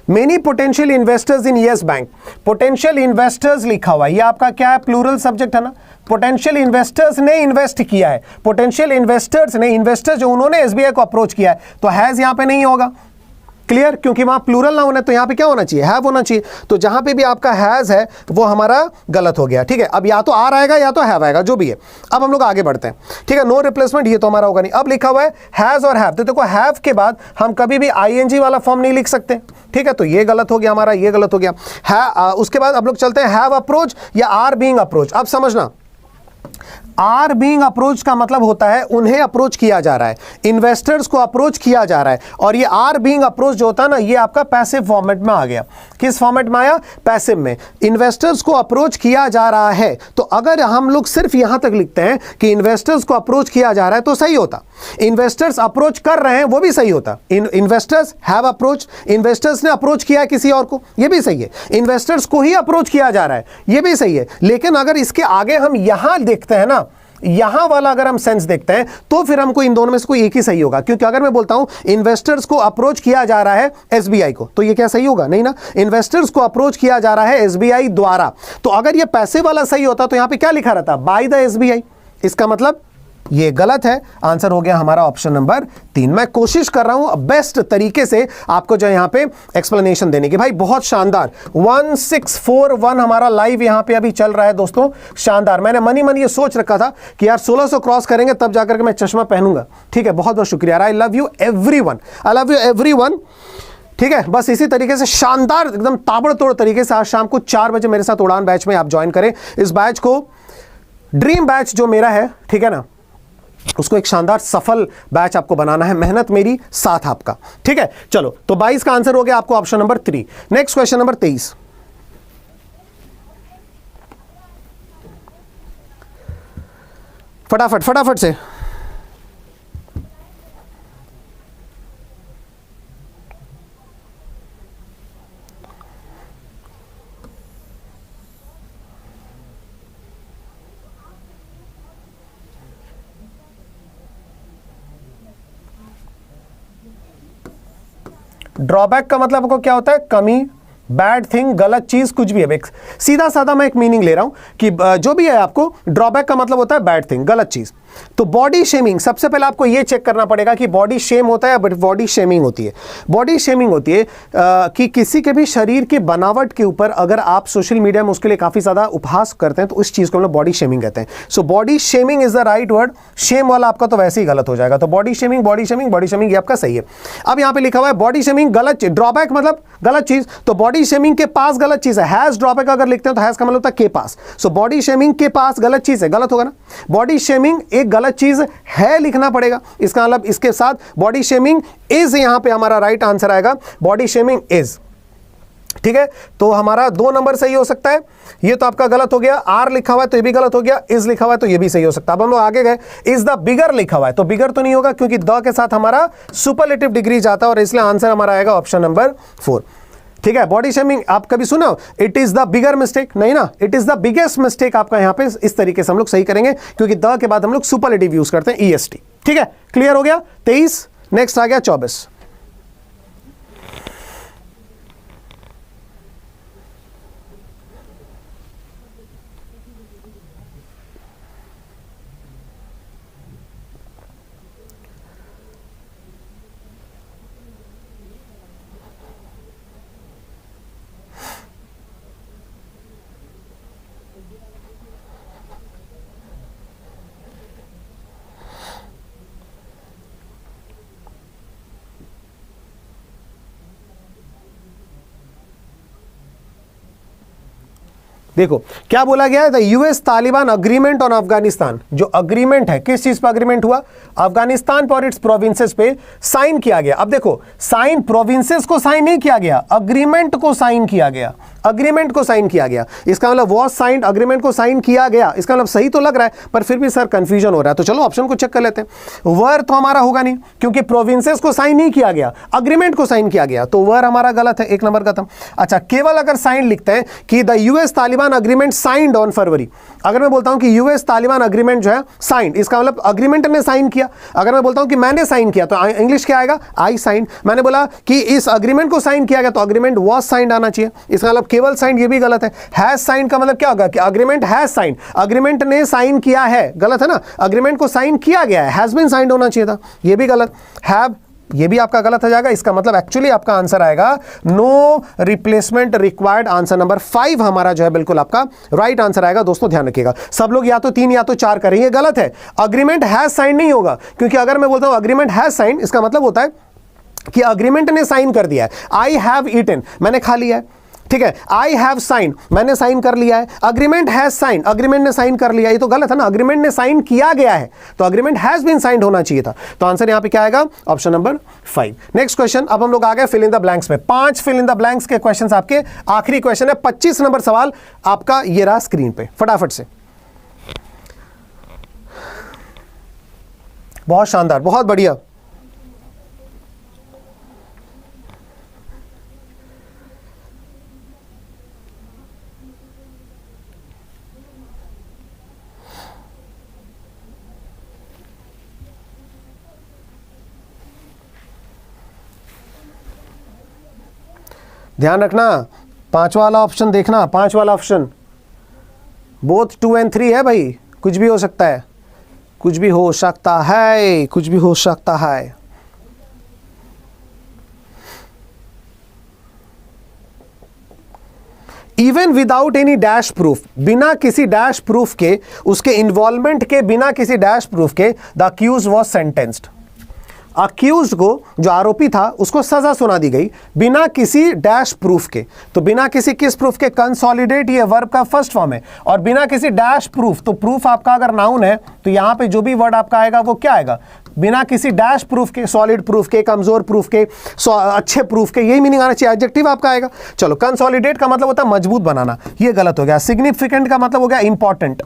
Many potential investors in yes bank, potential investors लिखा हुआ है, ये आपका क्या है, प्लूरल सब्जेक्ट है ना। पोटेंशियल इन्वेस्टर्स ने इन्वेस्ट किया है, पोटेंशियल इन्वेस्टर्स ने, इन्वेस्टर्स जो उन्होंने एसबीआई को अप्रोच किया है, तो हैज यहां पे नहीं होगा, क्लियर, क्योंकि वहां प्लूरल ना होना, तो यहां पे क्या होना चाहिए, हैव होना चाहिए। तो जहां पे भी आपका हैज है वो हमारा गलत हो गया, ठीक है। अब या तो आर आएगा या तो हैव आएगा, जो भी है। अब हम लोग आगे बढ़ते हैं, ठीक है। नो रिप्लेसमेंट ये तो हमारा होगा नहीं। अब लिखा हुआ है हैज और हैव, तो देखो हैव के बाद हम कभी भी आईएनजी वाला फॉर्म नहीं लिख सकते, ठीक है। तो ये गलत हो गया हमारा, ये गलत हो गया है। उसके बाद अब लोग चलते हैं हैव अप्रोच या आर बीइंग अप्रोच। अब समझना, आर बीइंग अप्रोच का मतलब होता है उन्हें अप्रोच किया जा रहा है, इन्वेस्टर्स को अप्रोच किया जा रहा है। और ये आर बीइंग अप्रोच जो होता है ना, ये आपका पैसिव फॉर्मेट में आ गया। किस फॉर्मेट में आया, पैसिव में। इन्वेस्टर्स को अप्रोच किया जा रहा है, तो अगर हम लोग सिर्फ यहां तक लिखते हैं कि इन्वेस्टर्स को अप्रोच किया जा रहा है तो सही होता। इन्वेस्टर्स अप्रोच कर रहे हैं वो भी सही होता। इन्वेस्टर्स हैव अप्रोच, इन्वेस्टर्स ने अप्रोच किया है किसी और को, ये भी सही है। इन्वेस्टर्स को ही अप्रोच किया जा रहा है, ये भी सही है। लेकिन अगर इसके आगे हम यहां देखते हैं ना, यहां वाला अगर हम सेंस देखते हैं, तो फिर हमको इन दोनों में से कोई एक ही सही होगा। क्योंकि अगर मैं बोलता हूं इन्वेस्टर्स को अप्रोच किया जा रहा है एसबीआई को, तो ये क्या सही होगा, नहीं ना। इन्वेस्टर्स को अप्रोच किया जा रहा है एसबीआई द्वारा, तो अगर ये पैसे वाला सही होता तो यहां पे क्या लिखा रहता, बाय द एसबीआई। इसका मतलब ये गलत है, आंसर हो गया हमारा ऑप्शन नंबर 3। मैं कोशिश कर रहा हूं बेस्ट तरीके से आपको जो यहां पे एक्सप्लेनेशन देने की। भाई बहुत शानदार, 1641 हमारा लाइव यहां पे अभी चल रहा है दोस्तों, शानदार। मैंने मनी मन ये सोच रखा था कि यार 1600 क्रॉस करेंगे तब जाकर के मैं चश्मा पहनूंगा, ठीक है। बहुत बहुत शुक्रिया, I love you everyone, I love you everyone, ठीक है। बस इसी तरीके से शानदार एकदम ताबड़तोड़ तरीके से आज शाम को 4 बजे मेरे साथ उड़ान बैच में आप ज्वाइन करें। इस बैच को ड्रीम बैच जो मेरा है, ठीक है ना, उसको एक शानदार सफल बैच आपको बनाना है, मेहनत मेरी साथ आपका, ठीक है। चलो तो 22 का आंसर हो गया आपको option number 3। Next question number 23। फटाफट फटाफट से। ड्रॉबैक का मतलब आपको क्या होता है? कमी, बैड थिंग, गलत चीज, कुछ भी है। सीधा साधा मैं एक मीनिंग ले रहा हूं कि जो भी है आपको, ड्रॉबैक का मतलब होता है बैड थिंग, गलत चीज। तो बॉडी शेमिंग, सबसे पहले आपको यह चेक करना पड़ेगा कि बॉडी शेम होता है या बॉडी शेमिंग होती है। बॉडी शेमिंग होती है कि किसी के भी शरीर की बनावट के ऊपर अगर आप सोशल मीडिया में उसके लिए काफी ज्यादा उपहास करते हैं तो उस चीज को हम लोग बॉडी शेमिंग कहते हैं। So body shaming is the right word. Shame वाला आपका तो वैसे ही गलत हो जाएगा। तो body shaming, body shaming, body shaming ये आपका सही है। अब यहां पे लिखा हुआ है बॉडी शेमिंग गलत चीज, ड्रॉबैक मतलब गलत चीज। तो बॉडी शेमिंग के पास गलत चीज है। हैज ड्रॉबैक अगर लिखते हैं तो हैज का मतलब होता है के पास। सो बॉडी शेमिंग के पास गलत चीज है, गलत होगा ना। बॉडी शेमिंग एक गलत चीज है लिखना पड़ेगा। इसका मतलब इसके साथ बॉडी शेमिंग इज, यहां पे हमारा राइट आंसर आएगा बॉडी शेमिंग इज। ठीक है, तो हमारा 2 नंबर सही हो सकता है। ये तो आपका गलत हो गया। आर लिखा हुआ है तो ये भी गलत हो गया। इज लिखा हुआ है तो ये भी सही हो सकता है। अब हम लोग आगे गए। इज द बिगर लिखा हुआ है तो बिगर तो नहीं होगा क्योंकि द के साथ हमारा सुपरलेटिव डिग्री जाता है और इसलिए आंसर हमारा आएगा ऑप्शन नंबर 4। ठीक है, बॉडी शेमिंग आप कभी सुना it is the bigger mistake? नहीं ना, it is the biggest mistake आपका यहां पे इस तरीके से हम लोग सही करेंगे क्योंकि द के बाद हम लोग सुपरलेटिव यूज करते हैं ईएसटी। ठीक है, क्लियर हो गया 23। नेक्स्ट आ गया 24। देखो क्या बोला गया है, the US Taliban agreement on Afghanistan. जो अग्रीमेंट है किस चीज पर अग्रीमेंट हुआ? अफगानिस्तान पर इट्स प्रोविंसेस पे साइन किया गया। अब देखो साइन प्रोविंसेस को साइन नहीं किया गया, अग्रीमेंट को साइन किया गया। अग्रीमेंट को साइन किया गया इसका मतलब वॉज साइंड, अग्रीमेंट को साइन किया गया। इसका मतलब सही तो लग रहा है पर फिर भी सर कंफ्यूजन हो रहा है। तो चलो ऑप्शन को चेक कर लेते हैं। वर तो हमारा होगा नहीं क्योंकि प्रोविंसेस को साइन नहीं किया गया, अग्रीमेंट को साइन किया गया, तो वर हमारा गलत है, 1 नंबर खत्म। अच्छा, केवल अगर साइन लिखते हैं कि the US Taliban agreement signed on फरवरी, अगर मैं बोलता हूं कि यूएस तालिबान अग्रीमेंट जो है साइंड, इसका मतलब अग्रीमेंट ने साइन किया। अगर मैं बोलता हूं कि मैंने साइन किया तो इंग्लिश क्या आएगा? I signed. मैंने बोला कि इस अग्रीमेंट को साइन किया गया तो अग्रीमेंट वाज साइंड आना चाहिए। इसका मतलब केवल साइंड, ये भी गलत है। हैज साइंड का मतलब क्या होगा कि अग्रीमेंट हैज साइंड, अग्रीमेंट ने साइन किया है, गलत है ना। अग्रीमेंट को साइन किया गया है, हैज बीन साइंड होना चाहिए था, ये भी गलत। हैव, ये भी आपका गलत हो जाएगा। इसका मतलब एक्चुअली आपका आंसर आएगा no replacement required. Answer number 5 हमारा जो है बिल्कुल आपका राइट आंसर आएगा। दोस्तों ध्यान रखिएगा, सब लोग या तो 3 या तो 4 करेंगे, गलत है। अग्रीमेंट हैज साइन नहीं होगा क्योंकि अगर मैं बोलता हूं अग्रीमेंट हैज साइन, इसका मतलब होता है कि अग्रीमेंट ने साइन कर दिया है। आई हैव ईटन, मैंने खा लिया है, ठीक है। आई हैव साइन, मैंने साइन कर लिया है। अग्रीमेंट हैज साइन, अग्रीमेंट ने साइन कर लिया, ये तो गलत है ना। अग्रीमेंट ने साइन किया गया है तो अग्रीमेंट हैज बीन साइंड होना चाहिए था। तो आंसर यहां पे क्या आएगा? Option number 5। नेक्स्ट क्वेश्चन, अब हम लोग आ गए फिल इन द ब्लैंक्स में। 5 फिल इन द ब्लैंक्स के क्वेश्चंस आपके, आखिरी क्वेश्चन है। 25 नंबर सवाल आपका ये रहा स्क्रीन पे, फटाफट से। बहुत शानदार, बहुत बढ़िया। ध्यान रखना, 5 वाला ऑप्शन देखना, 5 वाला ऑप्शन बोथ 2 और 3 है भाई, कुछ भी हो सकता है, कुछ भी हो सकता है, कुछ भी हो सकता है। Even without any dash proof, बिना किसी डैश प्रूफ के, उसके इन्वॉल्वमेंट के बिना किसी डैश प्रूफ के, the accused was sentenced. Accused को, जो आरोपी था, उसको सजा सुना दी गई बिना किसी डैश प्रूफ के। तो बिना किसी किस प्रूफ के? कंसोलिडेट, ये वर्ब का फर्स्ट फॉर्म है। और बिना किसी डैश प्रूफ, तो प्रूफ आपका अगर नाउन है तो यहां पे जो भी वर्ड आपका आएगा वो क्या आएगा? बिना किसी डैश प्रूफ के, सॉलिड प्रूफ के, कमजोर प्रूफ के, अच्छे प्रूफ के, यही मीनिंग आना चाहिए, एडजेक्टिव आपका आएगा। चलो, कंसोलिडेट का मतलब होता है मजबूत बनाना, ये गलत हो गया। सिग्निफिकेंट का मतलब हो गया इंपॉर्टेंट,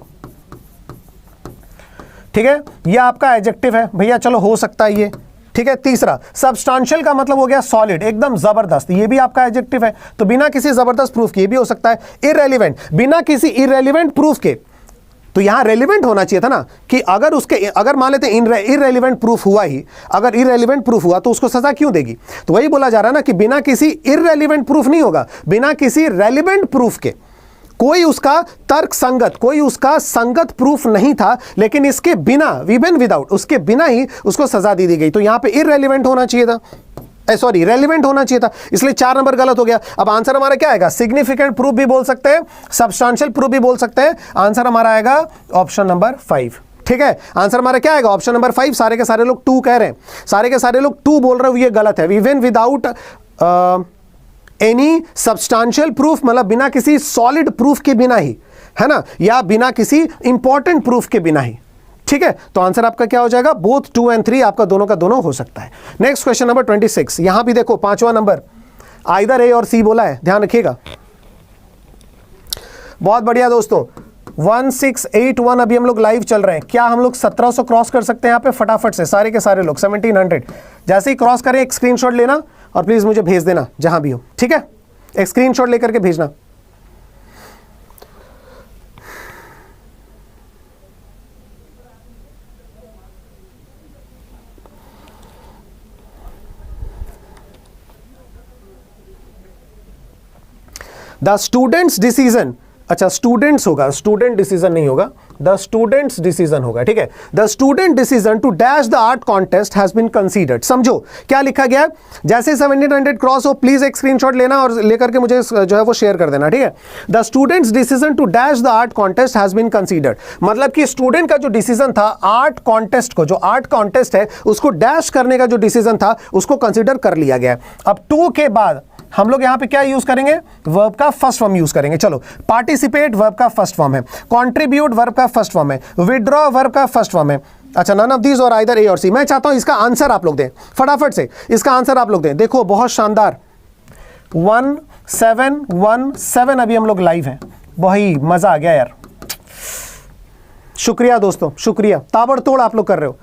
ठीक है, ये आपका एडजेक्टिव है भैया, चलो हो सकता है ये, ठीक है। तीसरा सब्सटेंशियल का मतलब हो गया सॉलिड, एकदम जबरदस्त, ये भी आपका एडजेक्टिव है, तो बिना किसी जबरदस्त प्रूफ के, ये भी हो सकता है। इररेलेवेंट, बिना किसी इररेलेवेंट प्रूफ के, तो यहां रेलिवेंट होना चाहिए था ना, कि अगर मान लेते इररेलेवेंट प्रूफ हुआ ही, अगर इररेलेवेंट प्रूफ हुआ तो उसको सजा क्यों देगी? तो वही बोला जा रहा है ना कि बिना किसी इररेलेवेंट प्रूफ नहीं होगा, बिना किसी रेलिवेंट प्रूफ के, कोई उसका तर्क संगत, कोई उसका संगत प्रूफ नहीं था, लेकिन इसके बिना, इवन विदाउट, उसके बिना ही उसको सजा दी गई। तो यहां पे इररेलेवेंट होना चाहिए था, सॉरी रेलिवेंट होना चाहिए था, इसलिए 4 नंबर गलत हो गया। अब आंसर हमारा क्या आएगा? सिग्निफिकेंट प्रूफ भी बोल सकते हैं, सब्सटेंशियल प्रूफ भी बोल सकते हैं। आंसर हमारा आएगा ऑप्शन नंबर 5, ठीक है। आंसर हमारा क्या आएगा? Option number 5। सारे के सारे लोग 2 कह रहे हैं, सारे के सारे लोग 2 बोल रहे हो, ये गलत है। Even without any substantial proof, मतलब बिना किसी सॉलिड प्रूफ के बिना ही, है ना, या बिना किसी इंपॉर्टेंट प्रूफ के बिना ही, ठीक है। तो आंसर आपका क्या हो जाएगा? बोथ 2 और 3 आपका दोनों का दोनों हो सकता है। नेक्स्ट क्वेश्चन नंबर 26, यहां भी देखो 5वां नंबर, आइदर ए और सी बोला है, ध्यान रखिएगा। बहुत बढ़िया दोस्तों, 1681 अभी हम लोग लाइव चल रहे हैं। क्या हम लोग 1700 क्रॉस कर सकते हैं यहाँ पे फटाफट से? सारे के सारे लोग 1700 जैसे ही क्रॉस करें एक स्क्रीनशॉट लेना और प्लीज मुझे भेज देना जहां भी हो, ठीक है। एक स्क्रीनशॉट लेकर के भेजना। द स्टूडेंट्स डिसीजन, अच्छा स्टूडेंट्स होगा, स्टूडेंट डिसीजन नहीं होगा, द स्टूडेंट्स डिसीजन होगा, ठीक है। The student decision to dash the art contest has been considered. समझो क्या लिखा गया है। जैसे 1700 क्रॉस हो प्लीज एक स्क्रीनशॉट लेना और लेकर के मुझे जो है वो शेयर कर देना, ठीक है। The students decision to dash the art contest has been considered, मतलब कि स्टूडेंट का जो डिसीजन था आर्ट कॉन्टेस्ट को, जो आर्ट कॉन्टेस्ट है उसको डैश करने का जो डिसीजन था उसको कंसीडर कर लिया गया है। अब 2 के बाद हम लोग यहां पे क्या यूज करेंगे? वर्ब का फर्स्ट फॉर्म यूज करेंगे। चलो, पार्टिसिपेट वर्ब का फर्स्ट फॉर्म है, कंट्रीब्यूट वर्ब का फर्स्ट फॉर्म है, विड्रॉ वर्ब का फर्स्ट फॉर्म है। अच्छा, नन ऑफ दीज और आइदर ए और सी। मैं चाहता हूं इसका आंसर आप लोग दें फटाफट से, इसका आंसर आप लोग दें। देखो बहुत शानदार, 1717 अभी हम लोग लाइव हैं, वही मजा आ गया यार। शुक्रिया दोस्तों, शुक्रिया, ताबड़तोड़ आप लोग कर रहे हो।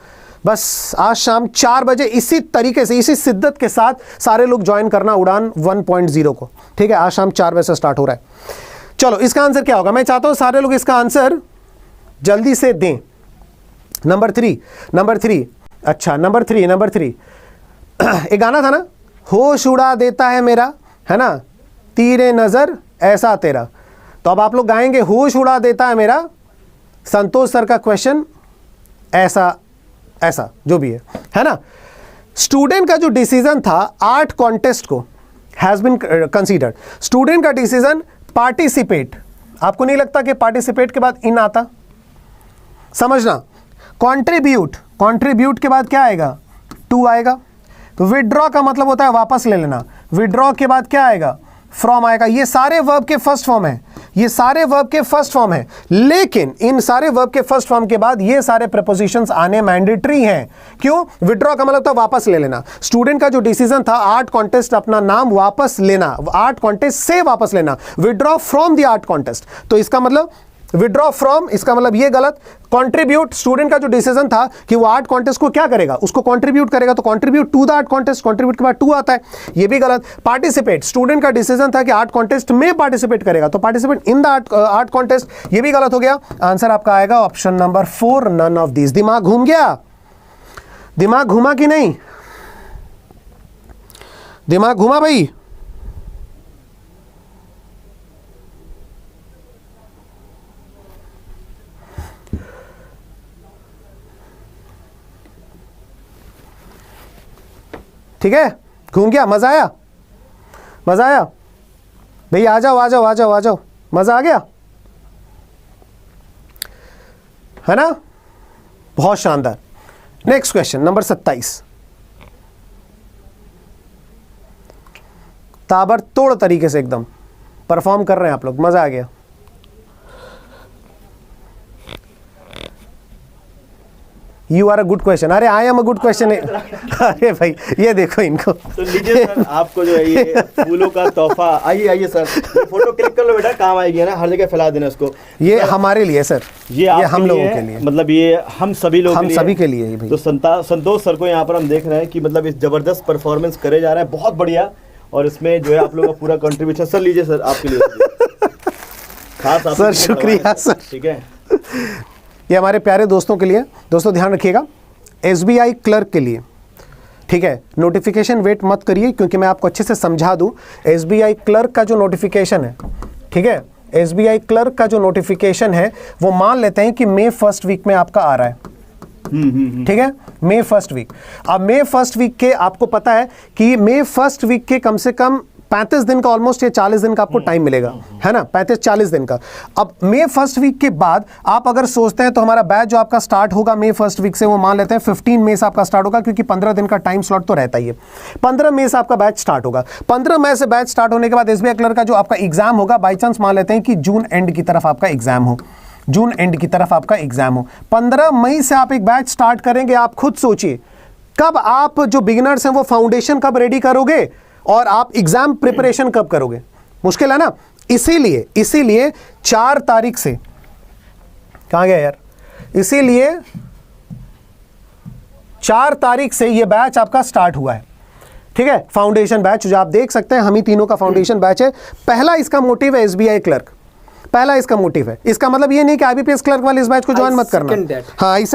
बस आज शाम 4 बजे इसी तरीके से, इसी शिद्दत के साथ सारे लोग ज्वाइन करना उड़ान 1.0 को, ठीक है। आज शाम 4 बजे से स्टार्ट हो रहा है। चलो, इसका आंसर क्या होगा? मैं चाहता हूं सारे लोग इसका आंसर जल्दी से दें। नंबर 3, अच्छा नंबर 3 एक गाना था ना, होश उड़ा देता है मेरा, है ना, तीरे नजर ऐसा तेरा। तो अब आप लोग गाएंगे होश उड़ा देता है मेरा, संतोष सर का क्वेश्चन, ऐसा जो भी है ना। स्टूडेंट का जो डिसीजन था आर्ट कॉन्टेस्ट को हैज बीन कंसीडर्ड। स्टूडेंट का डिसीजन पार्टिसिपेट, आपको नहीं लगता कि पार्टिसिपेट के बाद इन आता? समझना। कंट्रीब्यूट के बाद क्या आएगा? टू आएगा। तो विड्रॉ का मतलब होता है वापस ले लेना, विड्रॉ के बाद क्या आएगा? फ्रॉम आएगा। ये सारे वर्ब के फर्स्ट फॉर्म है, ये सारे वर्ब के फर्स्ट फॉर्म है, लेकिन इन सारे वर्ब के फर्स्ट फॉर्म के बाद ये सारे प्रीपोजिशंस आने मैंडेटरी हैं। क्यों? विड्रॉ का मतलब था वापस ले लेना। स्टूडेंट का जो डिसीजन था आर्ट कॉन्टेस्ट, अपना नाम वापस लेना, आर्ट कॉन्टेस्ट से वापस लेना, withdraw from the art contest. तो इसका मतलब विड्रॉ फ्रॉम, इसका मतलब ये गलत। कंट्रीब्यूट, स्टूडेंट का जो डिसीजन था कि वो आर्ट कॉन्टेस्ट को क्या करेगा, उसको कंट्रीब्यूट करेगा, तो contribute to the art contest, contribute के बाद टू आता है, ये भी गलत। पार्टिसिपेट, स्टूडेंट का डिसीजन था कि आर्ट कॉन्टेस्ट में पार्टिसिपेट करेगा, तो participate in the art contest, ये भी गलत हो गया। आंसर आपका आएगा option number 4, none of this. दिमाग घूम गया? दिमाग घूमा कि नहीं? दिमाग घूमा भाई? ठीक है, घूम गया? मजा आया? मजा आया भैया? आ जाओ आ जाओ आ जाओ आ जाओ, मजा आ गया, है ना? बहुत शानदार। नेक्स्ट क्वेश्चन नंबर 27, ताबड़तोड़ तरीके से एकदम परफॉर्म कर रहे हैं आप लोग, मजा आ गया। You are a good question, अरे I am a good question. अरे भाई ये देखो इनको। तो लीजिए सर, आपको जो है ये फूलों का तोहफा। आइए आइए सर, फोटो क्लिक कर लो बेटा, काम आएगी ना, हर जगह फैला देना इसको। ये हमारे लिए सर, ये हम लोगों के लिए, मतलब ये हम सभी लोग, हम सभी के लिए भाई। तो संतोष सर को यहाँ पर हम देख रहे हैं कि मतलब इस जबरदस्त परफॉर्मेंस करे जा रहे हैं, बहुत बढ़िया। और इसमें जो है आप लोगों का पूरा कंट्रीब्यूशन। सर लीजिए सर, आपके लिए खास सर, शुक्रिया सर। ठीक है, ये हमारे प्यारे दोस्तों के लिए। दोस्तों ध्यान रखिएगा, SBI क्लर्क के लिए, ठीक है, नोटिफिकेशन वेट मत करिए, क्योंकि मैं आपको अच्छे से समझा दूं। SBI क्लर्क का जो नोटिफिकेशन है, ठीक है, SBI क्लर्क का जो नोटिफिकेशन है वो मान लेते हैं कि मई 1st वीक में आपका आ रहा है, ठीक है, मई 1st वीक। अब मई 1st वीक के आपको पता है कि मई 1st वीक के कम से कम 35 दिन का, ऑलमोस्ट ये 40 दिन का आपको टाइम मिलेगा, है ना, 35-40 दिन का। अब मई 1st वीक के बाद आप अगर सोचते हैं तो हमारा बैच जो आपका स्टार्ट होगा मई 1st वीक से, वो मान लेते हैं 15 मई से आपका स्टार्ट होगा, क्योंकि 15 दिन का टाइम स्लॉट तो रहता ही है। 15 मई से आपका बैच स्टार्ट होगा। 15 मई से बैच स्टार्ट होने के बाद SBI क्लर्क का जो आपका एग्जाम होगा, बाई चांस मान लेते हैं कि जून एंड की तरफ आपका एग्जाम हो, जून एंड की तरफ आपका एग्जाम हो। 15 मई से आप एक बैच स्टार्ट करेंगे। आप खुद सोचिए, कब आप जो बिगिनर्स हैं वो फाउंडेशन कब रेडी करोगे और आप एग्जाम प्रिपरेशन कब करोगे? मुश्किल है ना। इसीलिए 4 तारीख से, कहां गया यार, इसीलिए 4 तारीख से ये बैच आपका स्टार्ट हुआ है, ठीक है, फाउंडेशन बैच जो आप देख सकते हैं, हम ही तीनों का फाउंडेशन बैच है। पहला इसका मोटिव है SBI क्लर्क, पहला इसका मोटिव है। इसका मतलब ये नहीं कि IBPS क्लर्क वाले इस बैच को ज्वाइन मत करना। हाँ, ही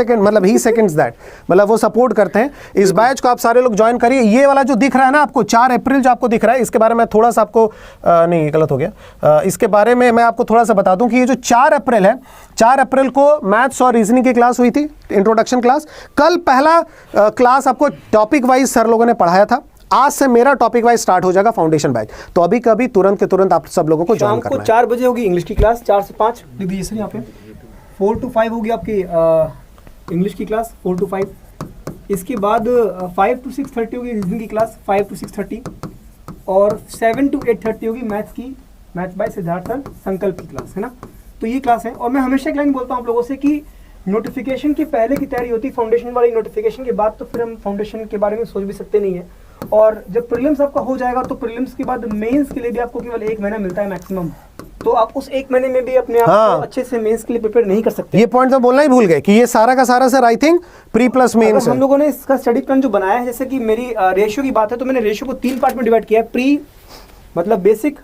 सेकंड्स दैट, मतलब वो सपोर्ट करते हैं इस बैच को। आप सारे लोग ज्वाइन करिए। ये वाला जो दिख रहा है ना आपको, 4 अप्रैल जो आपको दिख रहा है, इसके बारे में थोड़ा सा आपको नहीं, ये गलत हो गया। इसके बारे में मैं आपको थोड़ा सा बता दूं कि ये जो 4 अप्रैल है, 4 अप्रैल को मैथ्स और रीजनिंग की क्लास हुई थी, इंट्रोडक्शन क्लास। कल पहला क्लास आपको टॉपिक वाइज सर लोगों ने पढ़ाया था। आज से मेरा टॉपिक वाइज स्टार्ट हो जाएगा फाउंडेशन बैच। तो अभी कभी तुरंत के तुरंत आप सब लोगों को ज्वाइन करना है। 4 बजे होगी इंग्लिश की क्लास, 4 से 5 लिख दीजिए सर यहाँ पे। 4 to 5 होगी आपकी इंग्लिश की क्लास, 4 to 5। इसके बाद 5 to 6:30 होगी रीजनिंग की क्लास, 5 to 6:30। और 7 to 8:30 होगी मैथ्स की, मैथ्स बाय सिद्धार्थ सर संकल्प की क्लास, है ना। तो ये क्लास है। और मैं हमेशा एक लाइन बोलता हूँ आप लोगों से कि नोटिफिकेशन के पहले की तैयारी होती है, फाउंडेशन वाली। नोटिफिकेशन के बाद तो फिर हम फाउंडेशन के बारे में सोच भी सकते नहीं है। और जब प्रीलिम्स आपका हो जाएगा तो प्रीलिम्स के बाद मेंस के लिए भी आपको केवल 1 महीना मिलता है मैक्सिमम। तो आप उस 1 महीने में भी अपने आप को अच्छे से मेंस के लिए प्रिपेयर नहीं कर सकते। ये पॉइंट तो बोलना ही भूल गए कि ये सारा का सारा sir I think pre plus mains है। हम लोगों ने इसका स्टडी प्लान जो बनाया है, जैसे कि मेरी रेशियो की बात है तो मैंने रेशियो को 3 पार्ट में डिवाइड किया है। प्री मतलब बेसिक,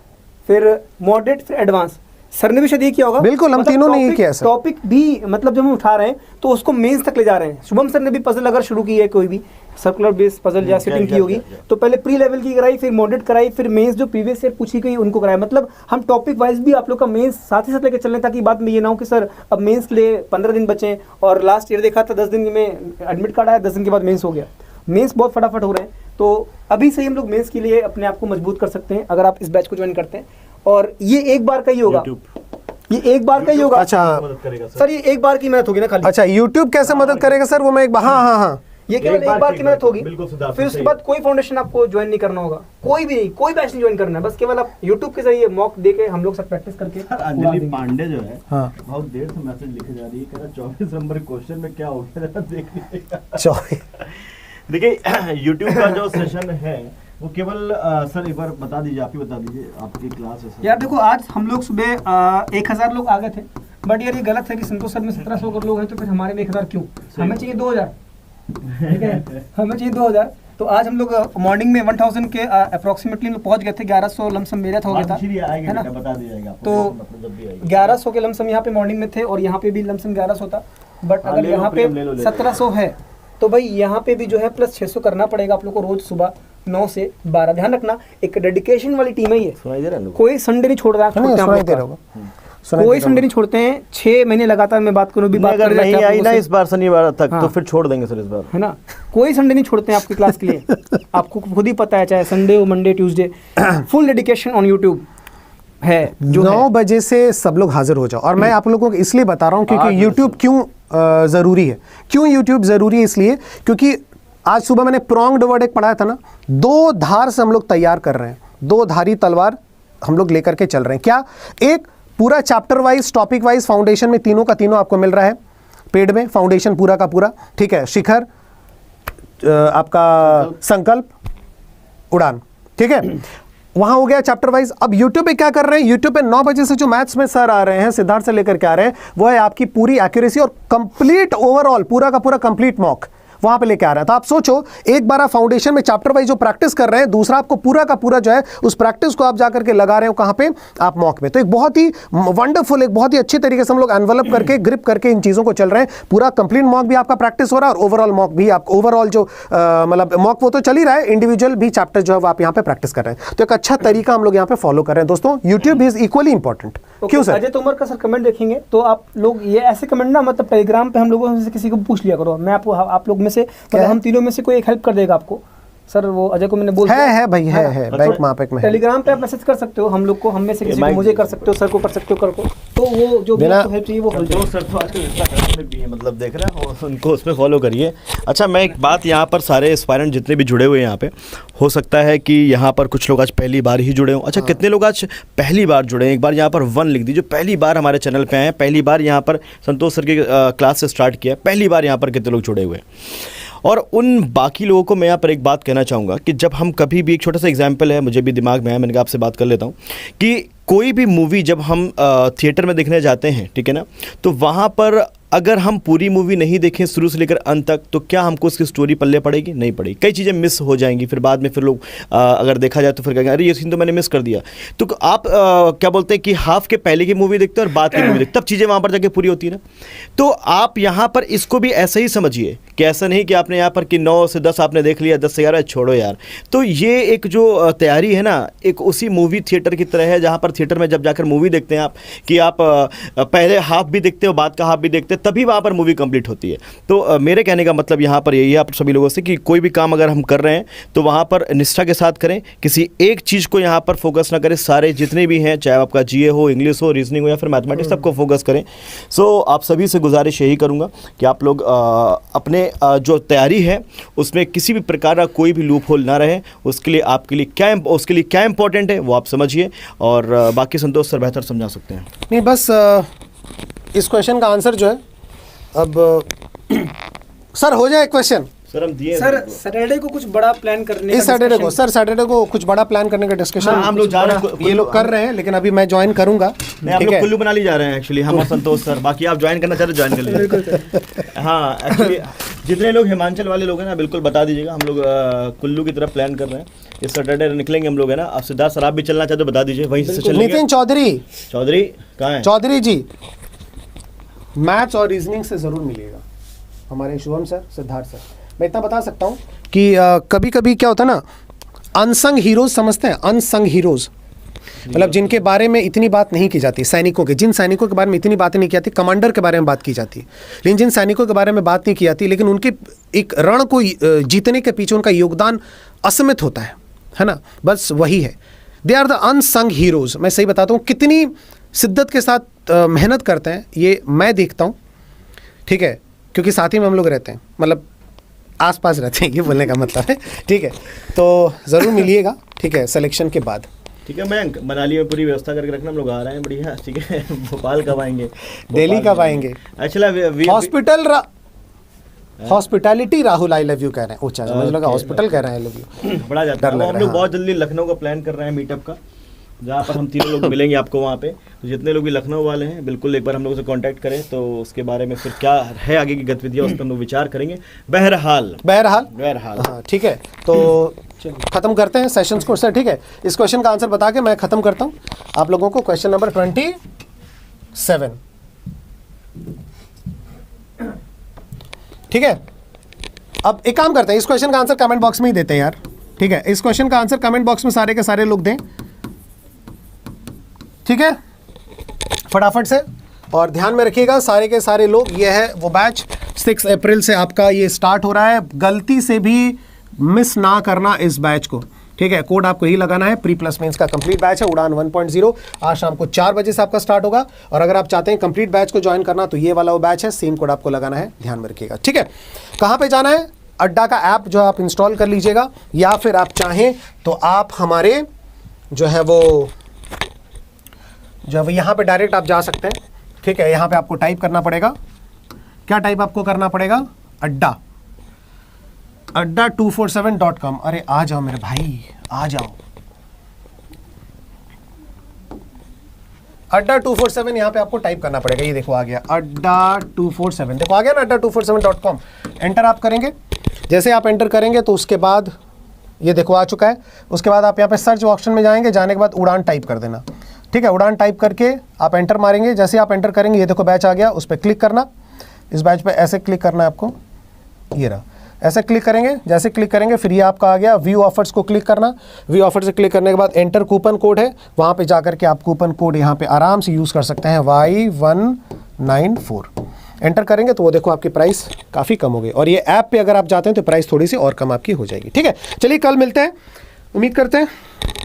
फिर मॉडरेट, फिर एडवांस। सर ने भी शायद ये किया होगा। बिल्कुल, हम तीनों ने ये किया सर। टॉपिक भी मतलब जब हम उठा रहे हैं तो उसको मेंस तक ले जा रहे हैं। शुभम सर ने भी पजल अगर शुरू की है, कोई भी सर्कुलर बेस्ड पजल या सेटिंग की होगी, तो पहले प्री लेवल की कराई, फिर मॉडरेट कराई, फिर मेंस जो प्रीवियस ईयर पूछी गई उनको कराया। मतलब हम टॉपिक वाइज भी आप लोग का मेंस साथ ही साथ लेकर चल रहे हैं, ताकि बात में ये ना हो कि सर अब मेंस के लिए 15 दिन बचे और लास्ट ईयर देखा था 10 दिन में एडमिट कार्ड आया, 10 दिन के बाद मेंस हो गया। मेंस बहुत फटाफट हो रहे हैं, तो अभी से ही हम लोग मेंस के लिए अपने आप को मजबूत कर सकते हैं अगर आप इस बैच को ज्वाइन करते हैं। और ये एक बार का ही होगा, ये एक बार का ही होगा। अच्छा सर, ये एक बार की मेहनत होगी ना खाली। अच्छा, YouTube कैसे मदद करेगा सर? वो मैं एक हाँ, ये केवल एक बार की मेहनत होगी। फिर उसके बाद कोई फाउंडेशन आपको ज्वाइन नहीं करना होगा, कोई भी नहीं, कोई बैच नहीं ज्वाइन करना है। बस केवल आप YouTube के जरिए मॉक देके हम लोग सब प्रैक्टिस करके। अंजलि पांडे जो है हाँ, बहुत देर से मैसेज लिखे जा रही है, कह रहा 24 नंबर क्वेश्चन में क्या हो गया, जरा देख लीजिएगा। 24 देखिए YouTube का जो सेशन है वो केवल सर एक बार बता दीजिए, आप ही बता दीजिए, आपकी क्लास है सर। यार देखो, आज हम लोग सुबह 1000 लोग आ गए थे, बट यार ये गलत है कि संतोष सर में 1700 लोग हैं, तो फिर हमारे में 1000 क्यों? हमें चाहिए 2000, ठीक है, हमें चाहिए 2000। तो आज हम लोग मॉर्निंग में 1000 के अप्रोक्सीमेटली लोग पहुंच गए थे। 1100 लमसम मेरा था, हो गया था, है ना। बता दीजिएगा तो 1100 के लमसम यहाँ पे मॉर्निंग में थे, और यहाँ पे भी लमसम 1100 था। बट अगर यहाँ पे 1700 है तो भाई यहाँ पे भी जो है प्लस 600 करना पड़ेगा आप लोग को रोज सुबह 9 से 12। ध्यान रखना, एक डेडिकेशन वाली टीम है ये, कोई संडे नहीं छोड़ रहा है, कोई संडे नहीं छोड़ते हैं। 6 महीने लगातार मैं बात करूँ, भी बात अगर नहीं आई ना इस बार शनिवार तक, हाँ, तो फिर छोड़ देंगे सर इस बार, है ना। कोई संडे नहीं छोड़ते हैं आपकी क्लास के लिए। आपको खुद ही पता है, चाहे संडे हो, Monday, Tuesday, full dedication on YouTube है। 9 बजे से सब लोग हाजिर हो जाओ। और मैं आप लोगों को इसलिए बता रहा हूँ क्योंकि YouTube क्यों ज़रूरी है। क्यों YouTube ज़रूरी है? इसलिए क्योंकि आज सुबह मैंने प्रोंग्ड वर्ड एक पढ़ाया था ना, 2 धार से हम लोग तैयार कर रहे हैं, 2 धारी तलवार हम लोग लेकर के चल रहे हैं। क्या? एक पूरा chapter wise, topic wise foundation में तीनों का तीनों आपको मिल रहा है, पेड में, फाउंडेशन पूरा का पूरा, ठीक है, शिखर, आपका संकल्प, उड़ान, ठीक है, वहां हो गया चैप्टर वाइज। अब यूट्यूब पे क्या कर रहे हैं, यूट्यूब पे 9 बजे से जो मैथ्स में सर आ रहे हैं, सिद्धार्थ से लेकर के आ रहे हैं, वो है आपकी पूरी एक्यूरेसी और कंप्लीट ओवरऑल पूरा का पूरा कंप्लीट मॉक वहां पे लेके आ रहा है। तो आप सोचो, एक बार आप फाउंडेशन में चैप्टर वाइज जो प्रैक्टिस कर रहे हैं, दूसरा आपको पूरा का पूरा जो है उस प्रैक्टिस को आप जाकर के लगा रहे हो कहां पे, आप मॉक में। तो एक बहुत ही वंडरफुल, एक बहुत ही अच्छी तरीके से हम लोग एनवेलप करके, ग्रिप करके इन चीजों को चल रहे हैं। पूरा कंप्लीट मॉक भी आपका प्रैक्टिस हो रहा है और ओवरऑल मॉक भी आप, ओवरऑल जो मतलब मॉक वो तो चल ही रहा है, इंडिविजुअल भी चैप्टर जो है वो आप यहाँ पे प्रैक्टिस कर रहे हैं। तो एक अच्छा तरीका हम लोग यहाँ पे फॉलो कर रहे हैं दोस्तों। YouTube is equally important. क्यों सर? अजय तोमर का सर कमेंट देखेंगे तो आप लोग ये ऐसे कमेंट ना, मतलब टेलीग्राम पे हम लोगों में से किसी को पूछ लिया करो, मैं आपको, आप लोग में से, मतलब हम तीनों में से कोई एक हेल्प कर देगा आपको। सर वो अजय को मैंने बोल है भाई, है बैंक महापेक में, टेलीग्राम पे आप मैसेज कर सकते हो, हम लोग को, हम में से किसी को, मुझे कर सकते हो, सर को कर सकते हो, कर को, तो वो जो भी आपको हेल्प चाहिए वो हेल्प जो सर तो आजकल इंस्टाग्राम भी है, मतलब देख रहे हैं, और उनको उसमें फॉलो करिए। अच्छा, मैं एक बात यहाँ पर, सारे एस्पायरेंट जितने भी जुड़े हुए हैं यहाँ पे, हो सकता है कि यहाँ पर कुछ लोग आज पहली बार ही जुड़े हों। अच्छा, कितने लोग आज पहली बार जुड़े हैं? एक बार यहाँ पर 1 लिख दीजिए, पहली बार हमारे चैनल पे आए हैं, पहली बार यहाँ पर संतोष सर की क्लास से स्टार्ट किया, पहली बार यहाँ पर कितने लोग जुड़े हुए हैं। और उन बाकी लोगों को मैं यहाँ पर एक बात कहना चाहूँगा कि जब हम कभी भी, एक छोटा सा एग्जाम्पल है, मुझे भी दिमाग में आया, मैंने कहा आपसे बात कर लेता हूँ, कि कोई भी मूवी जब हम थिएटर में देखने जाते हैं, ठीक है ना, तो वहाँ पर अगर हम पूरी मूवी नहीं देखें शुरू से लेकर अंत तक, तो क्या हमको उसकी स्टोरी पल्ले पड़ेगी? नहीं पड़ेगी। कई चीज़ें मिस हो जाएंगी, फिर बाद में फिर लोग अगर देखा जाए तो फिर कहेंगे अरे ये सीन तो मैंने मिस कर दिया। तो आप क्या बोलते हैं कि हाफ के पहले की मूवी देखते हो और बाद की मूवी देखते, तब चीज़ें वहाँ पर जाके पूरी होती है ना। तो आप यहाँ पर इसको भी ऐसा ही समझिए कि ऐसा नहीं कि आपने यहाँ पर कि 9 से 10 आपने देख लिया, 10 से 11 छोड़ो यार। तो ये एक जो तैयारी है ना, एक उसी मूवी थिएटर की तरह है, जहाँ पर थिएटर में जब जाकर मूवी देखते हैं आप, कि आप पहले हाफ भी देखते हो, बाद का हाफ भी देखते हैं, तभी वहाँ पर मूवी कंप्लीट होती है। तो मेरे कहने का मतलब यहाँ पर यही है आप सभी लोगों से, कि कोई भी काम अगर हम कर रहे हैं तो वहाँ पर निष्ठा के साथ करें, किसी एक चीज़ को यहाँ पर फोकस ना करें, सारे जितने भी हैं, चाहे आपका जीए हो, इंग्लिश हो, रीजनिंग हो या फिर मैथमेटिक्स, सबको फोकस करें। सो आप सभी से गुजारिश यही करूँगा कि आप लोग अपने जो तैयारी है उसमें किसी भी प्रकार का कोई भी लूप होल ना रहे। उसके लिए आपके लिए क्या इंपॉर्टेंट है वो आप समझिए, और बाकी संतोष सर बेहतर समझा सकते हैं। नहीं, बस इस क्वेश्चन का आंसर जो है, अब सर हो जाए क्वेश्चन। सर हम दिए, सर सैटरडे को कुछ बड़ा प्लान करने इस सैटरडे को, सर सैटरडे को कुछ बड़ा प्लान करने का डिस्कशन हम लोग जा रहे हैं, ये लोग कर रहे हैं, लेकिन अभी मैं ज्वाइन करूंगा। नहीं, हम लोग कुल्लू मनाली जा रहे हैं एक्चुअली, हम और संतोष सर। बाकी आप ज्वाइन करना चाहते हो ज्वाइन कर लीजिए। हाँ, एक्चुअली जितने लोग हिमाचल वाले लोग हैं ना, बिल्कुल बता दीजिएगा, हम लोग कुल्लू की तरफ प्लान कर रहे हैं, इस सैटरडे निकलेंगे हम लोग, है ना। आप सिद्धार्थ सर आप भी चलना चाहते हो बता दीजिए, वहीं से चलेंगे। नितिन चौधरी कहाँ है? चौधरी जी, मैथ्स और रीजनिंग से जरूर मिलिएगा, हमारे शुभम सर, सिद्धार्थ सर। मैं इतना बता सकता हूँ कि कभी कभी क्या होता है ना, अनसंग हीरोज समझते हैं, अनसंग हीरोज मतलब जिनके बारे में इतनी बात नहीं की जाती, सैनिकों के, जिन सैनिकों के बारे में इतनी बातें नहीं की जाती, कमांडर के बारे में बात की जाती है, लेकिन जिन सैनिकों के बारे में बात नहीं की जाती, लेकिन उनके एक रण को जीतने के पीछे उनका योगदान असीमित होता है ना, बस वही है। They are the unsung heroes. मैं सही बताता हूँ, कितनी शिद्दत के साथ मेहनत करते हैं, ये मैं देखता हूँ, ठीक है, क्योंकि साथ ही में हम लोग रहते हैं, मतलब आसपास रहते हैं, ये बोलने का मतलब है, ठीक है। तो ज़रूर मिलिएगा, ठीक है, सिलेक्शन के बाद। ठीक है, मयंक, मनाली में पूरी व्यवस्था करके रखना, हम लोग आ रहे हैं, बढ़िया, ठीक है। भोपाल कब आएंगे? दिल्ली कब आएंगे? Actually hospitality Rahul I love you कह रहे हैं, ऊंचा मुझे लगा हॉस्पिटल कह रहे हैं आई लव यू, बड़ा जाता है। हम लोग बहुत जल्दी लखनऊ का प्लान कर रहे हैं मीटअप का, जहाँ पर हम तीनों लोग मिलेंगे आपको वहाँ पे। तो जितने लोग भी लखनऊ वाले हैं, बिल्कुल एक बार हम लोगों से कांटेक्ट करें, तो उसके बारे में फिर क्या है आगे की गतिविधियाँ, उस पर हम लोग विचार करेंगे। बहरहाल हाँ, ठीक है। तो खत्म करते हैं सेशंस को सर, ठीक है। इस क्वेश्चन का आंसर बता के मैं खत्म करता हूँ आप लोगों को। क्वेश्चन नंबर 27, ठीक है। अब एक काम करते हैं, इस क्वेश्चन का आंसर कमेंट बॉक्स में ही देते हैं यार, ठीक है। इस क्वेश्चन का आंसर कमेंट बॉक्स में सारे के सारे लोग दें, ठीक है, फटाफट से। और ध्यान में रखिएगा सारे के सारे लोग, ये है वो बैच 6 अप्रैल से आपका ये स्टार्ट हो रहा है, गलती से भी मिस ना करना इस बैच को, ठीक है। कोड आपको ही लगाना है, प्री प्लस मेंस का कंप्लीट बैच है, उड़ान 1.0। आज शाम को 4 बजे से आपका स्टार्ट होगा, और अगर आप चाहते हैं कंप्लीट बैच को ज्वाइन करना तो ये वाला वो बैच है, सेम कोड आपको लगाना है, ध्यान में रखिएगा, ठीक है। कहाँ पे जाना है? अड्डा का ऐप जो आप इंस्टॉल कर लीजिएगा, या फिर आप चाहें तो आप हमारे जो है वो यहाँ पे डायरेक्ट आप जा सकते हैं, ठीक है। यहाँ पे आपको टाइप करना पड़ेगा क्या टाइप आपको करना पड़ेगा? अड्डा 247.com। अरे आ जाओ मेरे भाई, आ जाओ। अड्डा 247 यहाँ पे आपको टाइप करना पड़ेगा। ये देखो आ गया अड्डा 247, देखो आ गया ना अड्डा 247.com। एंटर आप करेंगे, जैसे आप एंटर करेंगे तो उसके बाद ये देखो आ चुका है। उसके बाद आप यहाँ पे सर्च ऑप्शन में जाएंगे, जाने के बाद उड़ान टाइप कर देना, ठीक है। उड़ान टाइप करके आप एंटर मारेंगे, जैसे आप एंटर करेंगे ये देखो बैच आ गया, उस पर क्लिक करना। इस बैच पे ऐसे क्लिक करना है आपको, ये रहा, ऐसे क्लिक करेंगे। जैसे क्लिक करेंगे फिर ये आपका आ गया व्यू ऑफर्स को क्लिक करना। व्यू ऑफर से क्लिक करने के बाद एंटर कूपन कोड है, वहाँ पे जाकर के आप कूपन कोड यहाँ पे आराम से यूज़ कर सकते हैं Y194। एंटर करेंगे तो वो देखो आपकी प्राइस काफ़ी कम हो गई, और ये ऐप पे अगर आप जाते हैं तो प्राइस थोड़ी सी और कम आपकी हो जाएगी, ठीक है। चलिए कल मिलते हैं, उम्मीद करते हैं।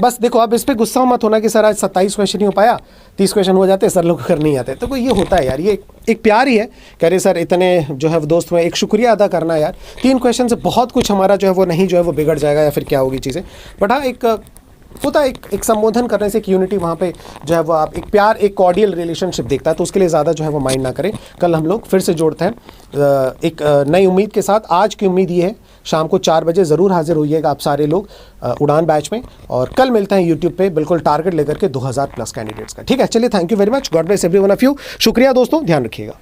बस देखो आप इस पे गुस्सा मत होना कि सर आज 27 क्वेश्चन नहीं हो पाया, 30 क्वेश्चन हो जाते, सर लोग को कर नहीं आते। तो कोई ये होता है यार, ये एक प्यार ही है। कह रहे सर इतने जो है दोस्त हुए, एक शुक्रिया अदा करना है यार। 3 क्वेश्चन से बहुत कुछ हमारा जो है वो नहीं जो है वो बिगड़ जाएगा या फिर क्या होगी चीज़ें, बट हाँ एक होता है, एक संबोधन करने से एक यूनिटी वहाँ पे जो है वो आप एक प्यार, एक कॉर्डियल रिलेशनशिप दिखता है। तो उसके लिए ज़्यादा जो है वो माइंड ना करें। कल हम लोग फिर से जोड़ते हैं एक नई उम्मीद के साथ। आज की उम्मीद ये है शाम को 4 बजे ज़रूर हाजिर होइएगा आप सारे लोग उड़ान बैच में, और कल मिलते हैं यूट्यूब पे बिल्कुल टारगेट लेकर के 2000+ कैंडिडेट्स का, ठीक है। चलिए thank you very much, God bless every one of you. शुक्रिया दोस्तों, ध्यान रखिएगा।